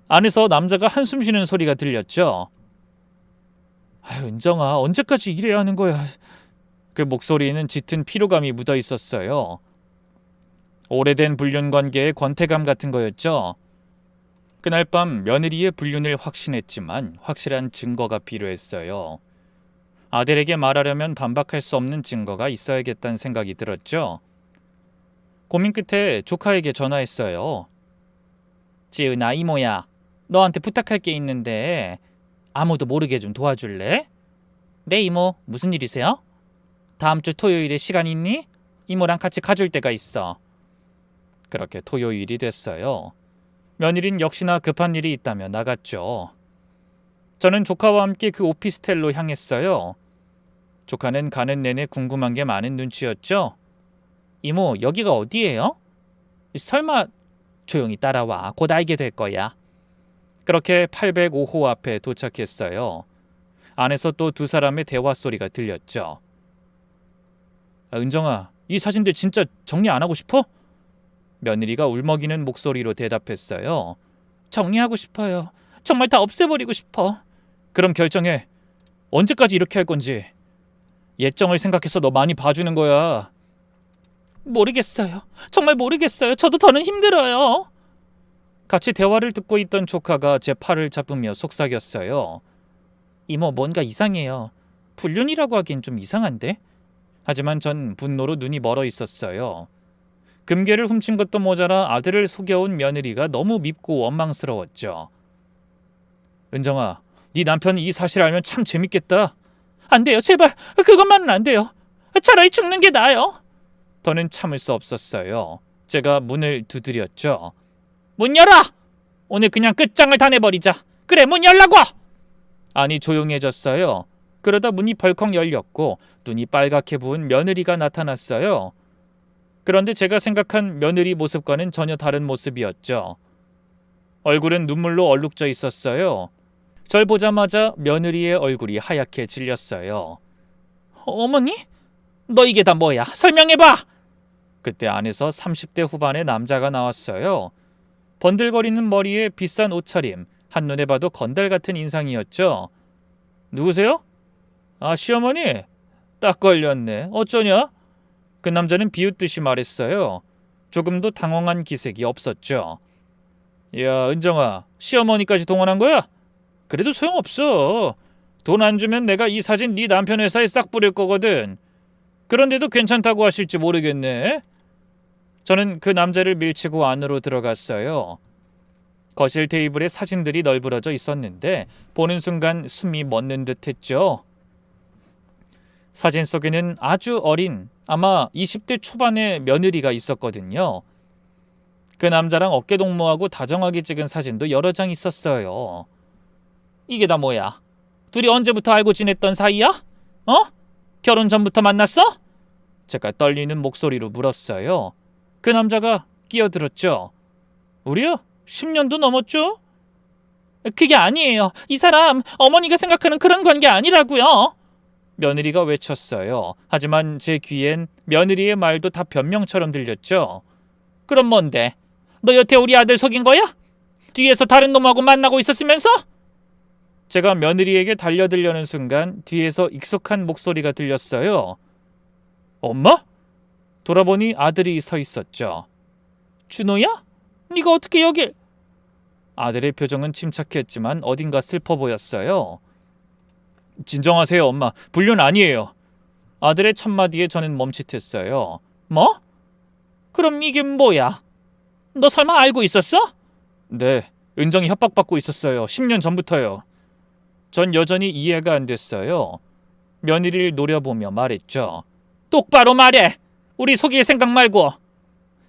안에서 남자가 한숨 쉬는 소리가 들렸죠. 아유, 은정아, 언제까지 이래야 하는 거야. 그 목소리에는 짙은 피로감이 묻어 있었어요. 오래된 불륜 관계의 권태감 같은 거였죠. 그날 밤 며느리의 불륜을 확신했지만 확실한 증거가 필요했어요. 아들에게 말하려면 반박할 수 없는 증거가 있어야겠다는 생각이 들었죠. 고민 끝에 조카에게 전화했어요. 지은아, 이모야. 너한테 부탁할 게 있는데 아무도 모르게 좀 도와줄래? 네, 이모. 무슨 일이세요? 다음 주 토요일에 시간 있니? 이모랑 같이 가줄 데가 있어. 그렇게 토요일이 됐어요. 며느린 역시나 급한 일이 있다며 나갔죠. 저는 조카와 함께 그 오피스텔로 향했어요. 조카는 가는 내내 궁금한 게 많은 눈치였죠. 이모, 여기가 어디예요? 설마. 조용히 따라와. 곧 알게 될 거야. 그렇게 805호 앞에 도착했어요. 안에서 또 두 사람의 대화 소리가 들렸죠. 은정아, 이 사진들 진짜 정리 안 하고 싶어? 며느리가 울먹이는 목소리로 대답했어요. 정리하고 싶어요. 정말 다 없애버리고 싶어. 그럼 결정해. 언제까지 이렇게 할 건지. 예정을 생각해서 너 많이 봐주는 거야. 모르겠어요. 정말 모르겠어요. 저도 더는 힘들어요. 같이 대화를 듣고 있던 조카가 제 팔을 잡으며 속삭였어요. 이모, 뭔가 이상해요. 불륜이라고 하기엔 좀 이상한데? 하지만 전 분노로 눈이 멀어 있었어요. 금괴를 훔친 것도 모자라 아들을 속여온 며느리가 너무 밉고 원망스러웠죠. 은정아, 네 남편이 이 사실 알면 참 재밌겠다. 안 돼요. 제발. 그것만은 안 돼요. 차라리 죽는 게 나아요. 더는 참을 수 없었어요. 제가 문을 두드렸죠. 문 열어! 오늘 그냥 끝장을 다 내버리자. 그래, 문 열라고! 아니, 조용해졌어요. 그러다 문이 벌컥 열렸고 눈이 빨갛게 부은 며느리가 나타났어요. 그런데 제가 생각한 며느리 모습과는 전혀 다른 모습이었죠. 얼굴은 눈물로 얼룩져 있었어요. 절 보자마자 며느리의 얼굴이 하얗게 질렸어요. 어머니? 너 이게 다 뭐야? 설명해봐! 그때 안에서 30대 후반의 남자가 나왔어요. 번들거리는 머리에 비싼 옷차림, 한눈에 봐도 건달 같은 인상이었죠. 누구세요? 아, 시어머니? 딱 걸렸네. 어쩌냐? 그 남자는 비웃듯이 말했어요. 조금도 당황한 기색이 없었죠. 야, 은정아, 시어머니까지 동원한 거야? 그래도 소용없어. 돈 안 주면 내가 이 사진 네 남편 회사에 싹 뿌릴 거거든. 그런데도 괜찮다고 하실지 모르겠네. 저는 그 남자를 밀치고 안으로 들어갔어요. 거실 테이블에 사진들이 널브러져 있었는데 보는 순간 숨이 멎는 듯 했죠. 사진 속에는 아주 어린, 아마 20대 초반의 며느리가 있었거든요. 그 남자랑 어깨동무하고 다정하게 찍은 사진도 여러 장 있었어요. 이게 다 뭐야? 둘이 언제부터 알고 지냈던 사이야? 어? 결혼 전부터 만났어? 제가 떨리는 목소리로 물었어요. 그 남자가 끼어들었죠. 우리요? 10년도 넘었죠? 그게 아니에요. 이 사람 어머니가 생각하는 그런 관계 아니라고요. 며느리가 외쳤어요. 하지만 제 귀엔 며느리의 말도 다 변명처럼 들렸죠. 그럼 뭔데? 너 여태 우리 아들 속인 거야? 뒤에서 다른 놈하고 만나고 있었으면서? 제가 며느리에게 달려들려는 순간 뒤에서 익숙한 목소리가 들렸어요. 엄마? 돌아보니 아들이 서 있었죠. 준호야? 네가 어떻게 여길... 아들의 표정은 침착했지만 어딘가 슬퍼 보였어요. 진정하세요, 엄마. 불륜 아니에요. 아들의 첫마디에 저는 멈칫했어요. 뭐? 그럼 이게 뭐야? 너 설마 알고 있었어? 네, 은정이 협박받고 있었어요. 10년 전부터요. 전 여전히 이해가 안 됐어요. 며느리를 노려보며 말했죠. 똑바로 말해. 우리 속일 생각 말고.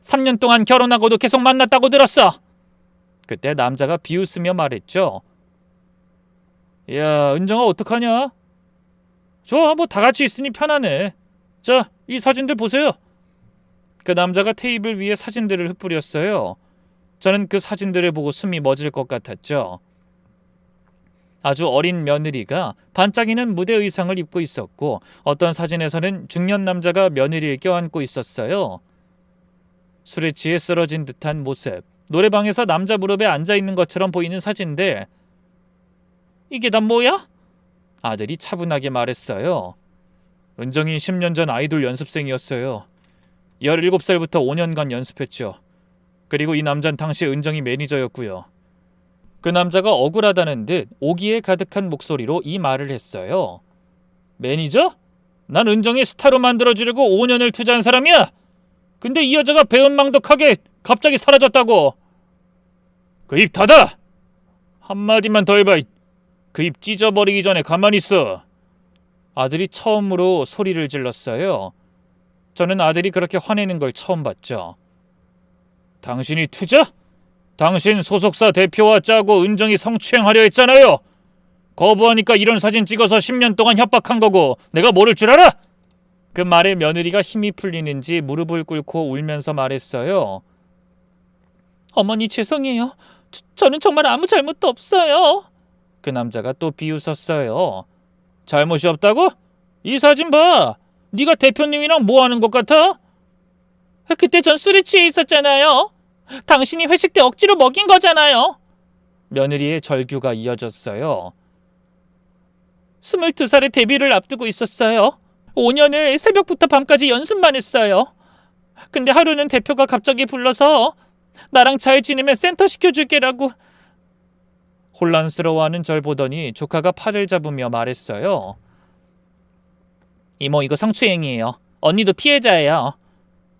3년 동안 결혼하고도 계속 만났다고 들었어. 그때 남자가 비웃으며 말했죠. 야, 은정아 어떡하냐? 좋아, 뭐 다 같이 있으니 편하네. 자, 이 사진들 보세요. 그 남자가 테이블 위에 사진들을 흩뿌렸어요. 저는 그 사진들을 보고 숨이 멎을 것 같았죠. 아주 어린 며느리가 반짝이는 무대 의상을 입고 있었고 어떤 사진에서는 중년 남자가 며느리를 껴안고 있었어요. 술에 취해 쓰러진 듯한 모습, 노래방에서 남자 무릎에 앉아있는 것처럼 보이는 사진들. 이게 다 뭐야? 아들이 차분하게 말했어요. 은정이 10년 전 아이돌 연습생이었어요. 17살부터 5년간 연습했죠. 그리고 이 남자는 당시 은정이 매니저였고요. 그 남자가 억울하다는 듯 오기에 가득한 목소리로 이 말을 했어요. 매니저? 난 은정이 스타로 만들어주려고 5년을 투자한 사람이야. 근데 이 여자가 배은망덕하게 갑자기 사라졌다고. 그 입 닫아! 한마디만 더 해봐. 그 입 찢어버리기 전에 가만히 있어. 아들이 처음으로 소리를 질렀어요. 저는 아들이 그렇게 화내는 걸 처음 봤죠. 당신이 투자? 당신 소속사 대표와 짜고 은정이 성추행하려 했잖아요. 거부하니까 이런 사진 찍어서 10년 동안 협박한 거고 내가 모를 줄 알아? 그 말에 며느리가 힘이 풀리는지 무릎을 꿇고 울면서 말했어요. 어머니 죄송해요. 저는 정말 아무 잘못도 없어요. 그 남자가 또 비웃었어요. 잘못이 없다고? 이 사진 봐. 네가 대표님이랑 뭐 하는 것 같아? 그때 전 술에 취해 있었잖아요. 당신이 회식 때 억지로 먹인 거잖아요. 며느리의 절규가 이어졌어요. 22살에 데뷔를 앞두고 있었어요. 5년을 새벽부터 밤까지 연습만 했어요. 근데 하루는 대표가 갑자기 불러서 나랑 잘 지내면 센터 시켜줄게라고. 혼란스러워하는 절 보더니 조카가 팔을 잡으며 말했어요. 이모, 이거 성추행이에요. 언니도 피해자예요.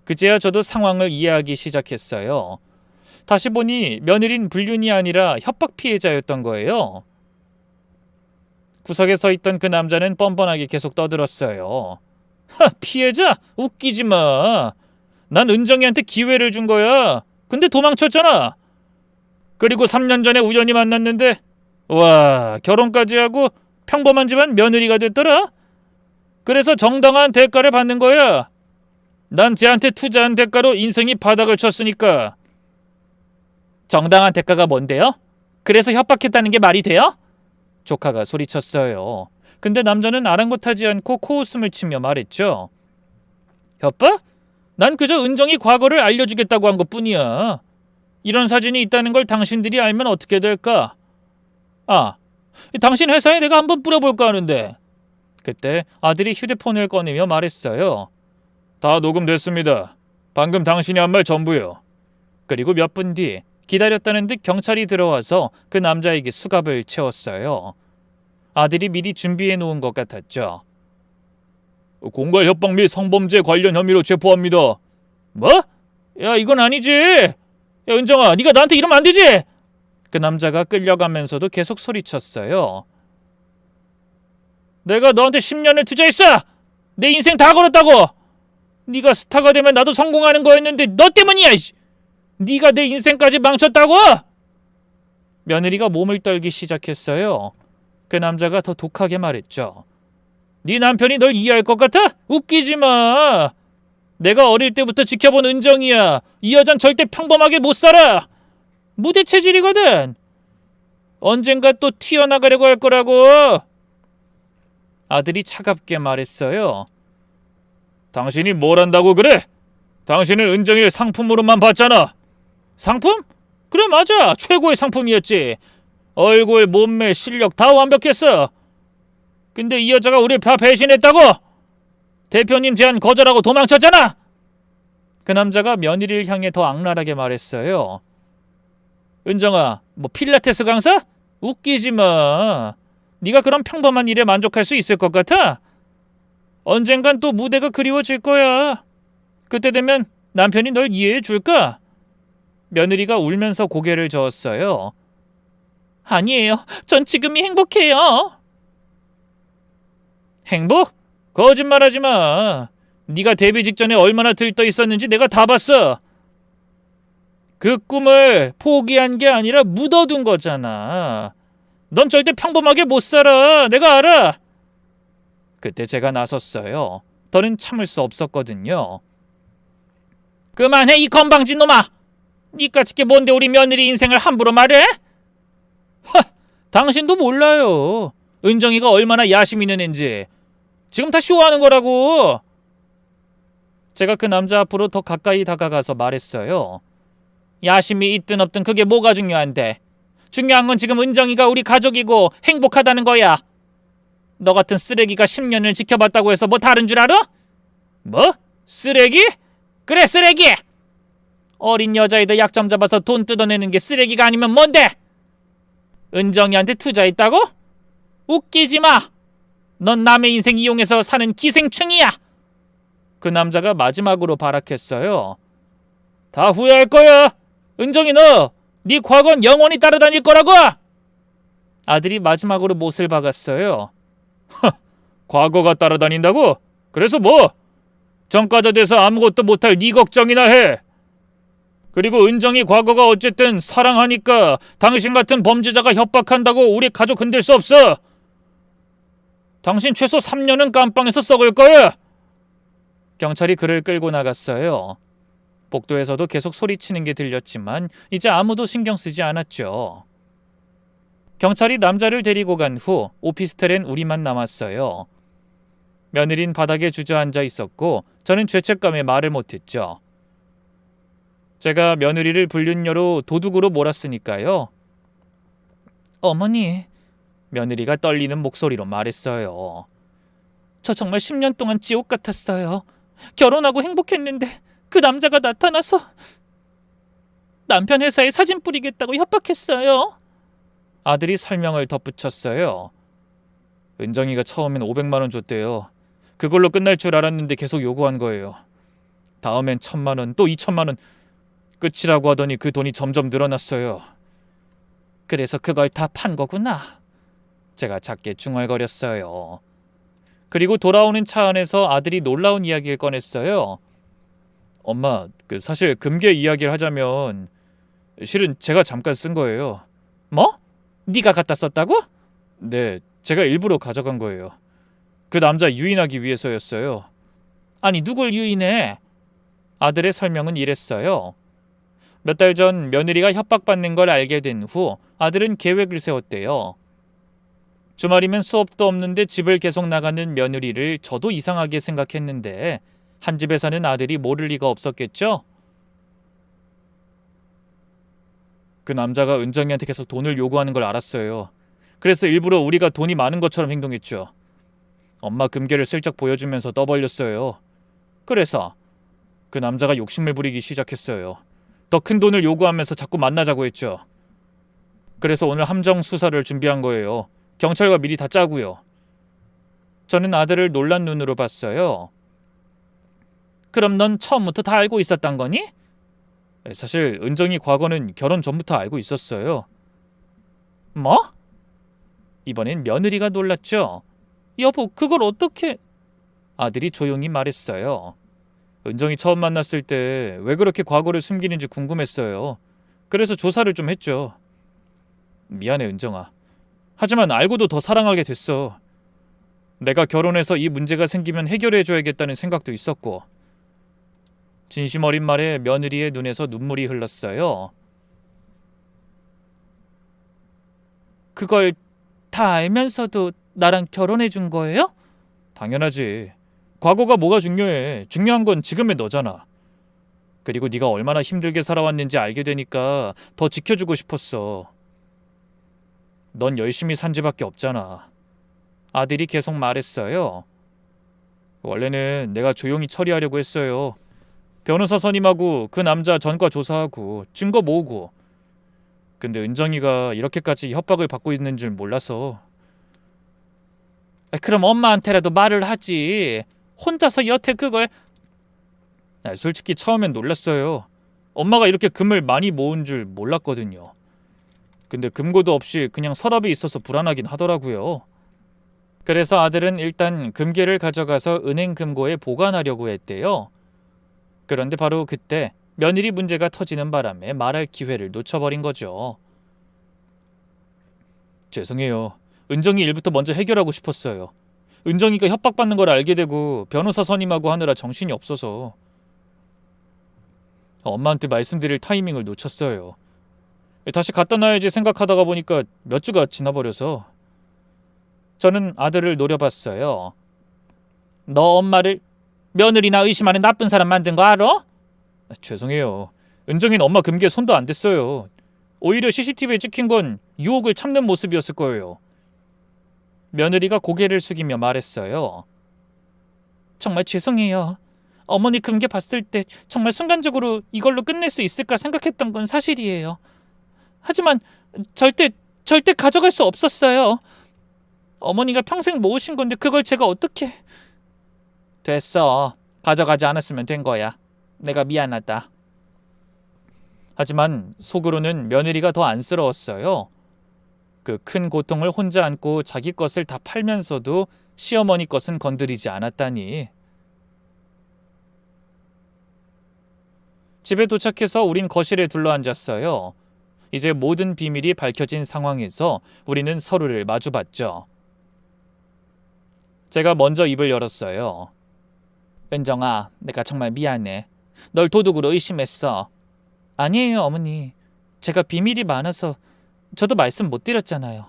그제야 저도 상황을 이해하기 시작했어요. 다시 보니 며느린 불륜이 아니라 협박 피해자였던 거예요. 구석에 서 있던 그 남자는 뻔뻔하게 계속 떠들었어요. 피해자? 웃기지 마. 난 은정이한테 기회를 준 거야. 근데 도망쳤잖아. 그리고 3년 전에 우연히 만났는데 와, 결혼까지 하고 평범한 집안 며느리가 됐더라. 그래서 정당한 대가를 받는 거야. 난 쟤한테 투자한 대가로 인생이 바닥을 쳤으니까. 정당한 대가가 뭔데요? 그래서 협박했다는 게 말이 돼요? 조카가 소리쳤어요. 근데 남자는 아랑곳하지 않고 코웃음을 치며 말했죠. 협박? 난 그저 은정이 과거를 알려주겠다고 한 것뿐이야. 이런 사진이 있다는 걸 당신들이 알면 어떻게 될까? 아, 당신 회사에 내가 한번 뿌려볼까 하는데. 그때 아들이 휴대폰을 꺼내며 말했어요. 다 녹음됐습니다. 방금 당신이 한 말 전부요. 그리고 몇 분 뒤 기다렸다는 듯 경찰이 들어와서 그 남자에게 수갑을 채웠어요. 아들이 미리 준비해 놓은 것 같았죠. 공갈 협박 및 성범죄 관련 혐의로 체포합니다. 뭐? 야, 이건 아니지. 야, 은정아, 네가 나한테 이러면 안 되지. 그 남자가 끌려가면서도 계속 소리쳤어요. 내가 너한테 10년을 투자했어. 내 인생 다 걸었다고. 네가 스타가 되면 나도 성공하는 거였는데 너 때문이야. 네가 내 인생까지 망쳤다고. 며느리가 몸을 떨기 시작했어요. 그 남자가 더 독하게 말했죠. 네 남편이 널 이해할 것 같아? 웃기지 마. 내가 어릴 때부터 지켜본 은정이야. 이 여잔 절대 평범하게 못 살아. 무대 체질이거든. 언젠가 또 튀어나가려고 할 거라고. 아들이 차갑게 말했어요. 당신이 뭘 한다고 그래? 당신은 은정이를 상품으로만 봤잖아. 상품? 그래 맞아. 최고의 상품이었지. 얼굴, 몸매, 실력 다 완벽했어. 근데 이 여자가 우릴 다 배신했다고? 대표님 제안 거절하고 도망쳤잖아. 그 남자가 며느리를 향해 더 악랄하게 말했어요. 은정아, 뭐 필라테스 강사? 웃기지 마. 네가 그런 평범한 일에 만족할 수 있을 것 같아? 언젠간 또 무대가 그리워질 거야. 그때 되면 남편이 널 이해해 줄까? 며느리가 울면서 고개를 저었어요. 아니에요. 전 지금이 행복해요. 행복? 거짓말하지 마. 네가 데뷔 직전에 얼마나 들떠 있었는지 내가 다 봤어. 그 꿈을 포기한 게 아니라 묻어둔 거잖아. 넌 절대 평범하게 못 살아. 내가 알아. 그때 제가 나섰어요. 더는 참을 수 없었거든요. 그만해 이 건방진 놈아. 니까짓 게 뭔데 우리 며느리 인생을 함부로 말해? 하, 당신도 몰라요. 은정이가 얼마나 야심 있는 앤지. 지금 다 쇼하는 거라고. 제가 그 남자 앞으로 더 가까이 다가가서 말했어요. 야심이 있든 없든 그게 뭐가 중요한데. 중요한 건 지금 은정이가 우리 가족이고 행복하다는 거야. 너 같은 쓰레기가 10년을 지켜봤다고 해서 뭐 다른 줄 알아? 뭐? 쓰레기? 그래 쓰레기! 어린 여자애들 약점 잡아서 돈 뜯어내는 게 쓰레기가 아니면 뭔데? 은정이한테 투자했다고? 웃기지 마! 넌 남의 인생 이용해서 사는 기생충이야! 그 남자가 마지막으로 발악했어요. 다 후회할 거야! 은정이 너! 네 과거는 영원히 따라다닐 거라고! 아들이 마지막으로 못을 박았어요. 과거가 따라다닌다고? 그래서 뭐? 전과자 돼서 아무것도 못할 네 걱정이나 해. 그리고 은정이 과거가 어쨌든 사랑하니까 당신 같은 범죄자가 협박한다고 우리 가족 흔들 수 없어. 당신 최소 3년은 깜빵에서 썩을 거야. 경찰이 그를 끌고 나갔어요. 복도에서도 계속 소리치는 게 들렸지만 이제 아무도 신경 쓰지 않았죠. 경찰이 남자를 데리고 간 후 오피스텔엔 우리만 남았어요. 며느린 바닥에 주저앉아 있었고 저는 죄책감에 말을 못했죠. 제가 며느리를 불륜녀로 도둑으로 몰았으니까요. 어머니, 며느리가 떨리는 목소리로 말했어요. 저 정말 10년 동안 지옥 같았어요. 결혼하고 행복했는데 그 남자가 나타나서 남편 회사에 사진 뿌리겠다고 협박했어요. 아들이 설명을 덧붙였어요. 은정이가 처음엔 500만 원 줬대요. 그걸로 끝날 줄 알았는데 계속 요구한 거예요. 다음엔 1000만 원, 또 2000만 원. 끝이라고 하더니 그 돈이 점점 늘어났어요. 그래서 그걸 다 판 거구나. 제가 작게 중얼거렸어요. 그리고 돌아오는 차 안에서 아들이 놀라운 이야기를 꺼냈어요. 엄마, 사실 금괴 이야기를 하자면 실은 제가 잠깐 쓴 거예요. 뭐? 네가 갖다 썼다고? 네, 제가 일부러 가져간 거예요. 그 남자 유인하기 위해서였어요. 아니, 누굴 유인해? 아들의 설명은 이랬어요. 몇 달 전 며느리가 협박받는 걸 알게 된 후 아들은 계획을 세웠대요. 주말이면 수업도 없는데 집을 계속 나가는 며느리를 저도 이상하게 생각했는데 한 집에 사는 아들이 모를 리가 없었겠죠? 그 남자가 은정이한테 계속 돈을 요구하는 걸 알았어요. 그래서 일부러 우리가 돈이 많은 것처럼 행동했죠. 엄마 금괴를 슬쩍 보여주면서 떠벌렸어요. 그래서 그 남자가 욕심을 부리기 시작했어요. 더 큰 돈을 요구하면서 자꾸 만나자고 했죠. 그래서 오늘 함정 수사를 준비한 거예요. 경찰과 미리 다 짜고요. 저는 아들을 놀란 눈으로 봤어요. 그럼 넌 처음부터 다 알고 있었던 거니? 사실 은정이 과거는 결혼 전부터 알고 있었어요. 뭐? 이번엔 며느리가 놀랐죠. 여보, 그걸 어떻게... 아들이 조용히 말했어요. 은정이 처음 만났을 때 왜 그렇게 과거를 숨기는지 궁금했어요. 그래서 조사를 좀 했죠. 미안해, 은정아. 하지만 알고도 더 사랑하게 됐어. 내가 결혼해서 이 문제가 생기면 해결해줘야겠다는 생각도 있었고. 진심 어린 말에 며느리의 눈에서 눈물이 흘렀어요. 그걸 다 알면서도 나랑 결혼해 준 거예요? 당연하지. 과거가 뭐가 중요해. 중요한 건 지금의 너잖아. 그리고 네가 얼마나 힘들게 살아왔는지 알게 되니까 더 지켜주고 싶었어. 넌 열심히 산 지밖에 없잖아. 아들이 계속 말했어요. 원래는 내가 조용히 처리하려고 했어요. 변호사 선임하고 그 남자 전과 조사하고 증거 모으고. 근데 은정이가 이렇게까지 협박을 받고 있는 줄 몰라서. 그럼 엄마한테라도 말을 하지. 혼자서 여태 그걸. 솔직히 처음엔 놀랐어요. 엄마가 이렇게 금을 많이 모은 줄 몰랐거든요. 근데 금고도 없이 그냥 서랍에 있어서 불안하긴 하더라고요. 그래서 아들은 일단 금괴를 가져가서 은행 금고에 보관하려고 했대요. 그런데 바로 그때 며느리 문제가 터지는 바람에 말할 기회를 놓쳐버린 거죠. 죄송해요. 은정이 일부터 먼저 해결하고 싶었어요. 은정이가 협박받는 걸 알게 되고 변호사 선임하고 하느라 정신이 없어서. 엄마한테 말씀드릴 타이밍을 놓쳤어요. 다시 갖다 놔야지 생각하다가 보니까 몇 주가 지나버려서. 저는 아들을 노려봤어요. 너 엄마를 며느리나 의심하는 나쁜 사람 만든 거 알아? 죄송해요. 은정이는 엄마 금괴에 손도 안 댔어요. 오히려 CCTV에 찍힌 건 유혹을 참는 모습이었을 거예요. 며느리가 고개를 숙이며 말했어요. 정말 죄송해요. 어머니 금괴 봤을 때 정말 순간적으로 이걸로 끝낼 수 있을까 생각했던 건 사실이에요. 하지만 절대 가져갈 수 없었어요. 어머니가 평생 모으신 건데 그걸 제가 어떻게... 됐어. 가져가지 않았으면 된 거야. 내가 미안하다. 하지만 속으로는 며느리가 더 안쓰러웠어요. 그 큰 고통을 혼자 안고 자기 것을 다 팔면서도 시어머니 것은 건드리지 않았다니. 집에 도착해서 우린 거실에 둘러앉았어요. 이제 모든 비밀이 밝혀진 상황에서 우리는 서로를 마주봤죠. 제가 먼저 입을 열었어요. 은정아, 내가 정말 미안해. 널 도둑으로 의심했어. 아니에요, 어머니. 제가 비밀이 많아서 저도 말씀 못 드렸잖아요.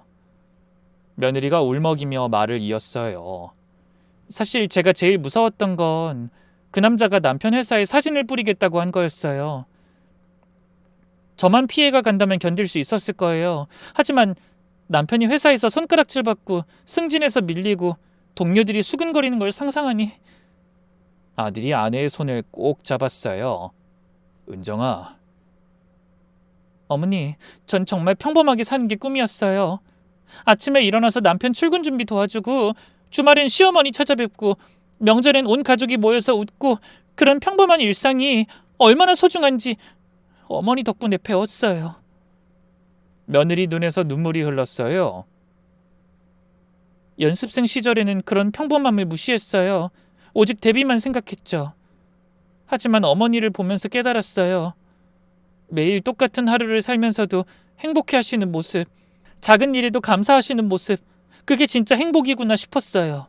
며느리가 울먹이며 말을 이었어요. 사실 제가 제일 무서웠던 건 그 남자가 남편 회사에 사진을 뿌리겠다고 한 거였어요. 저만 피해가 간다면 견딜 수 있었을 거예요. 하지만 남편이 회사에서 손가락질 받고 승진해서 밀리고 동료들이 수근거리는 걸 상상하니. 아들이 아내의 손을 꼭 잡았어요. 은정아. 어머니, 전 정말 평범하게 사는 게 꿈이었어요. 아침에 일어나서 남편 출근 준비 도와주고 주말엔 시어머니 찾아뵙고 명절엔 온 가족이 모여서 웃고 그런 평범한 일상이 얼마나 소중한지 어머니 덕분에 배웠어요. 며느리 눈에서 눈물이 흘렀어요. 연습생 시절에는 그런 평범함을 무시했어요. 오직 데뷔만 생각했죠. 하지만 어머니를 보면서 깨달았어요. 매일 똑같은 하루를 살면서도 행복해하시는 모습, 작은 일에도 감사하시는 모습, 그게 진짜 행복이구나 싶었어요.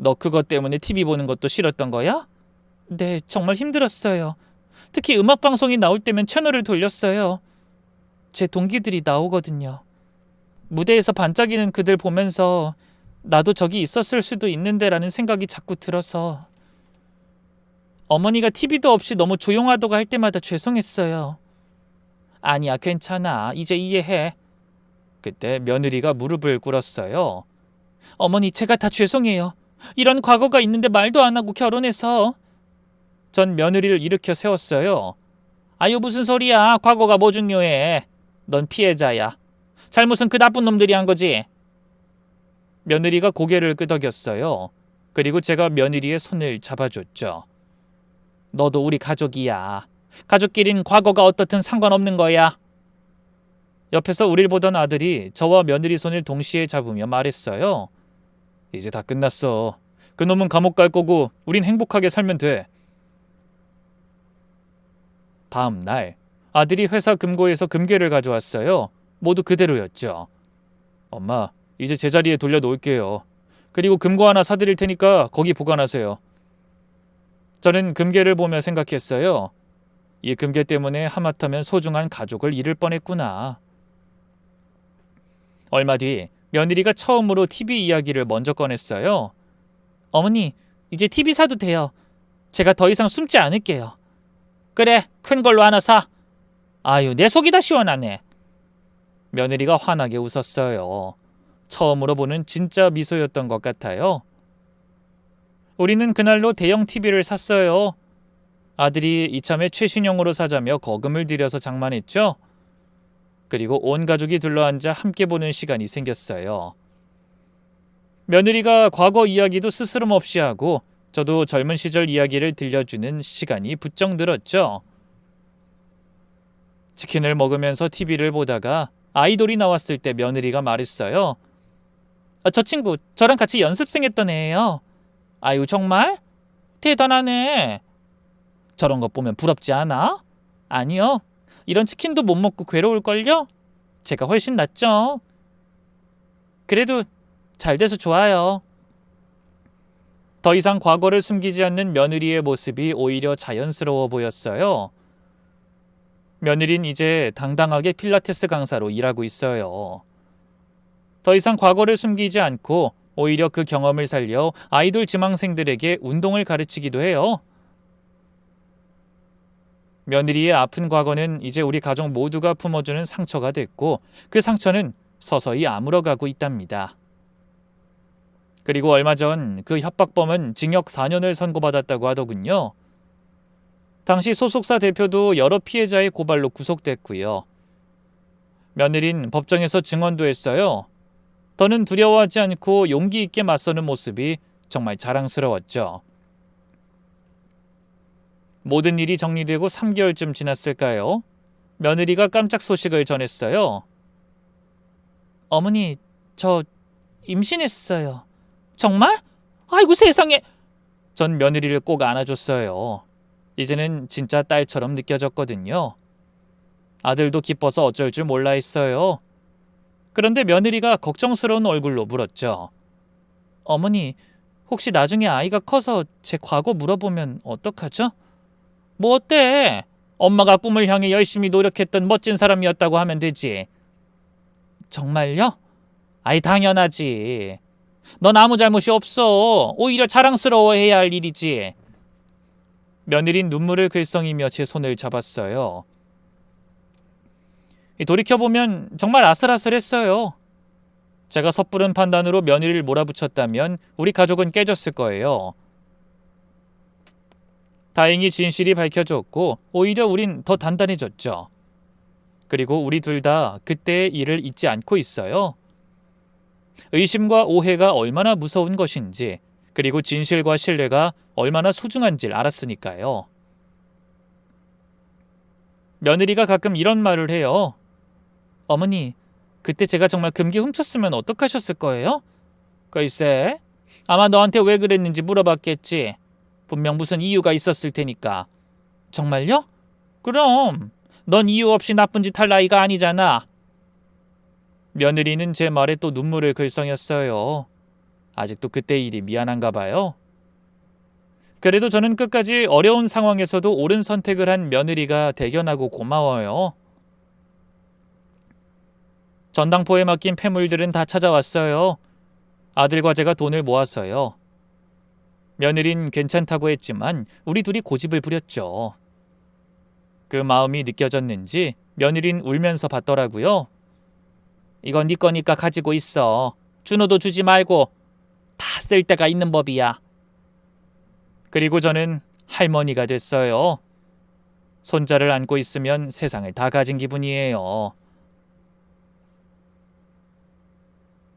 너 그것 때문에 TV 보는 것도 싫었던 거야? 네, 정말 힘들었어요. 특히 음악방송이 나올 때면 채널을 돌렸어요. 제 동기들이 나오거든요. 무대에서 반짝이는 그들 보면서 나도 저기 있었을 수도 있는데 라는 생각이 자꾸 들어서. 어머니가 TV도 없이 너무 조용하다고 할 때마다 죄송했어요. 아니야, 괜찮아. 이제 이해해. 그때 며느리가 무릎을 꿇었어요. 어머니, 제가 다 죄송해요. 이런 과거가 있는데 말도 안 하고 결혼해서. 전 며느리를 일으켜 세웠어요. 아유, 무슨 소리야. 과거가 뭐 중요해. 넌 피해자야. 잘못은 그 나쁜 놈들이 한 거지. 며느리가 고개를 끄덕였어요. 그리고 제가 며느리의 손을 잡아줬죠. 너도 우리 가족이야. 가족끼린 과거가 어떻든 상관없는 거야. 옆에서 우릴 보던 아들이 저와 며느리 손을 동시에 잡으며 말했어요. 이제 다 끝났어. 그놈은 감옥 갈 거고 우린 행복하게 살면 돼. 다음 날 아들이 회사 금고에서 금괴를 가져왔어요. 모두 그대로였죠. 엄마, 이제 제자리에 돌려놓을게요. 그리고 금고 하나 사드릴 테니까 거기 보관하세요. 저는 금괴를 보며 생각했어요. 이 금괴 때문에 하마터면 소중한 가족을 잃을 뻔했구나. 얼마 뒤 며느리가 처음으로 TV 이야기를 먼저 꺼냈어요. 어머니, 이제 TV 사도 돼요. 제가 더 이상 숨지 않을게요. 그래, 큰 걸로 하나 사. 아유, 내 속이 다 시원하네. 며느리가 환하게 웃었어요. 처음으로 보는 진짜 미소였던 것 같아요. 우리는 그날로 대형 TV를 샀어요. 아들이 이참에 최신형으로 사자며 거금을 들여서 장만했죠. 그리고 온 가족이 둘러앉아 함께 보는 시간이 생겼어요. 며느리가 과거 이야기도 스스럼 없이 하고 저도 젊은 시절 이야기를 들려주는 시간이 부쩍 늘었죠. 치킨을 먹으면서 TV를 보다가 아이돌이 나왔을 때 며느리가 말했어요. 저 친구 저랑 같이 연습생 했던 애예요. 아유 정말? 대단하네. 저런 것 보면 부럽지 않아? 아니요. 이런 치킨도 못 먹고 괴로울걸요? 제가 훨씬 낫죠. 그래도 잘 돼서 좋아요. 더 이상 과거를 숨기지 않는 며느리의 모습이 오히려 자연스러워 보였어요. 며느린 이제 당당하게 필라테스 강사로 일하고 있어요. 더 이상 과거를 숨기지 않고 오히려 그 경험을 살려 아이돌 지망생들에게 운동을 가르치기도 해요. 며느리의 아픈 과거는 이제 우리 가족 모두가 품어주는 상처가 됐고 그 상처는 서서히 아물어가고 있답니다. 그리고 얼마 전 그 협박범은 징역 4년을 선고받았다고 하더군요. 당시 소속사 대표도 여러 피해자의 고발로 구속됐고요. 며느린 법정에서 증언도 했어요. 더는 두려워하지 않고 용기 있게 맞서는 모습이 정말 자랑스러웠죠. 모든 일이 정리되고 3개월쯤 지났을까요? 며느리가 깜짝 소식을 전했어요. 어머니, 저 임신했어요. 정말? 아이고 세상에. 전 며느리를 꼭 안아줬어요. 이제는 진짜 딸처럼 느껴졌거든요. 아들도 기뻐서 어쩔 줄 몰라 했어요. 그런데 며느리가 걱정스러운 얼굴로 물었죠. 어머니, 혹시 나중에 아이가 커서 제 과거 물어보면 어떡하죠? 뭐 어때? 엄마가 꿈을 향해 열심히 노력했던 멋진 사람이었다고 하면 되지. 정말요? 아이 당연하지. 넌 아무 잘못이 없어. 오히려 자랑스러워해야 할 일이지. 며느린 눈물을 글썽이며 제 손을 잡았어요. 돌이켜보면 정말 아슬아슬했어요. 제가 섣부른 판단으로 며느리를 몰아붙였다면 우리 가족은 깨졌을 거예요. 다행히 진실이 밝혀졌고 오히려 우린 더 단단해졌죠. 그리고 우리 둘 다 그때의 일을 잊지 않고 있어요. 의심과 오해가 얼마나 무서운 것인지 그리고 진실과 신뢰가 얼마나 소중한지를 알았으니까요. 며느리가 가끔 이런 말을 해요. 어머니, 그때 제가 정말 금괴 훔쳤으면 어떡하셨을 거예요? 글쎄, 아마 너한테 왜 그랬는지 물어봤겠지. 분명 무슨 이유가 있었을 테니까. 정말요? 그럼 넌 이유 없이 나쁜 짓 할 나이가 아니잖아. 며느리는 제 말에 또 눈물을 글썽였어요. 아직도 그때 일이 미안한가 봐요. 그래도 저는 끝까지 어려운 상황에서도 옳은 선택을 한 며느리가 대견하고 고마워요. 전당포에 맡긴 폐물들은 다 찾아왔어요. 아들과 제가 돈을 모았어요. 며느린 괜찮다고 했지만 우리 둘이 고집을 부렸죠. 그 마음이 느껴졌는지 며느린 울면서 받더라고요. 이건 네 거니까 가지고 있어. 준호도 주지 말고. 다 쓸 때가 있는 법이야. 그리고 저는 할머니가 됐어요. 손자를 안고 있으면 세상을 다 가진 기분이에요.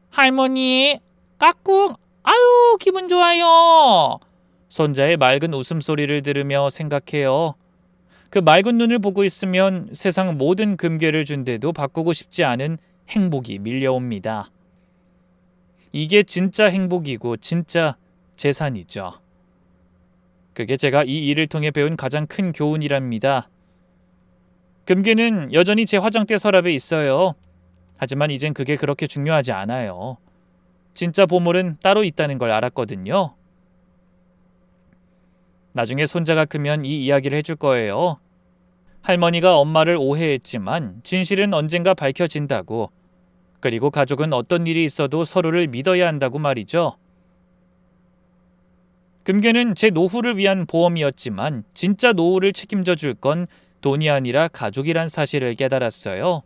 할머니, 까꿍, 아유 기분 좋아요. 손자의 맑은 웃음소리를 들으며 생각해요. 그 맑은 눈을 보고 있으면 세상 모든 금괴를 준데도 바꾸고 싶지 않은 행복이 밀려옵니다. 이게 진짜 행복이고 진짜 재산이죠. 그게 제가 이 일을 통해 배운 가장 큰 교훈이랍니다. 금괴는 여전히 제 화장대 서랍에 있어요. 하지만 이젠 그게 그렇게 중요하지 않아요. 진짜 보물은 따로 있다는 걸 알았거든요. 나중에 손자가 크면 이 이야기를 해줄 거예요. 할머니가 엄마를 오해했지만 진실은 언젠가 밝혀진다고. 그리고 가족은 어떤 일이 있어도 서로를 믿어야 한다고 말이죠. 금괴는 제 노후를 위한 보험이었지만 진짜 노후를 책임져 줄 건 돈이 아니라 가족이란 사실을 깨달았어요.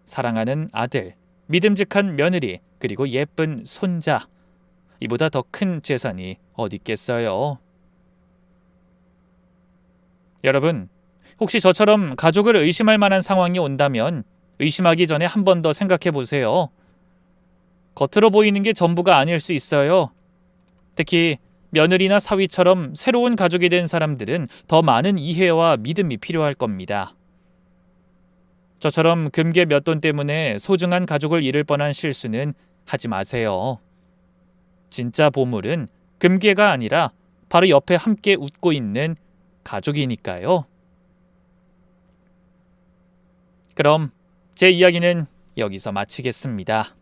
사랑하는 아들, 믿음직한 며느리, 그리고 예쁜 손자. 이보다 더 큰 재산이 어디 있겠어요. 여러분, 혹시 저처럼 가족을 의심할 만한 상황이 온다면 의심하기 전에 한 번 더 생각해 보세요. 겉으로 보이는 게 전부가 아닐 수 있어요. 특히 며느리나 사위처럼 새로운 가족이 된 사람들은 더 많은 이해와 믿음이 필요할 겁니다. 저처럼 금괴 몇 돈 때문에 소중한 가족을 잃을 뻔한 실수는 하지 마세요. 진짜 보물은 금괴가 아니라 바로 옆에 함께 웃고 있는 가족이니까요. 그럼 제 이야기는 여기서 마치겠습니다.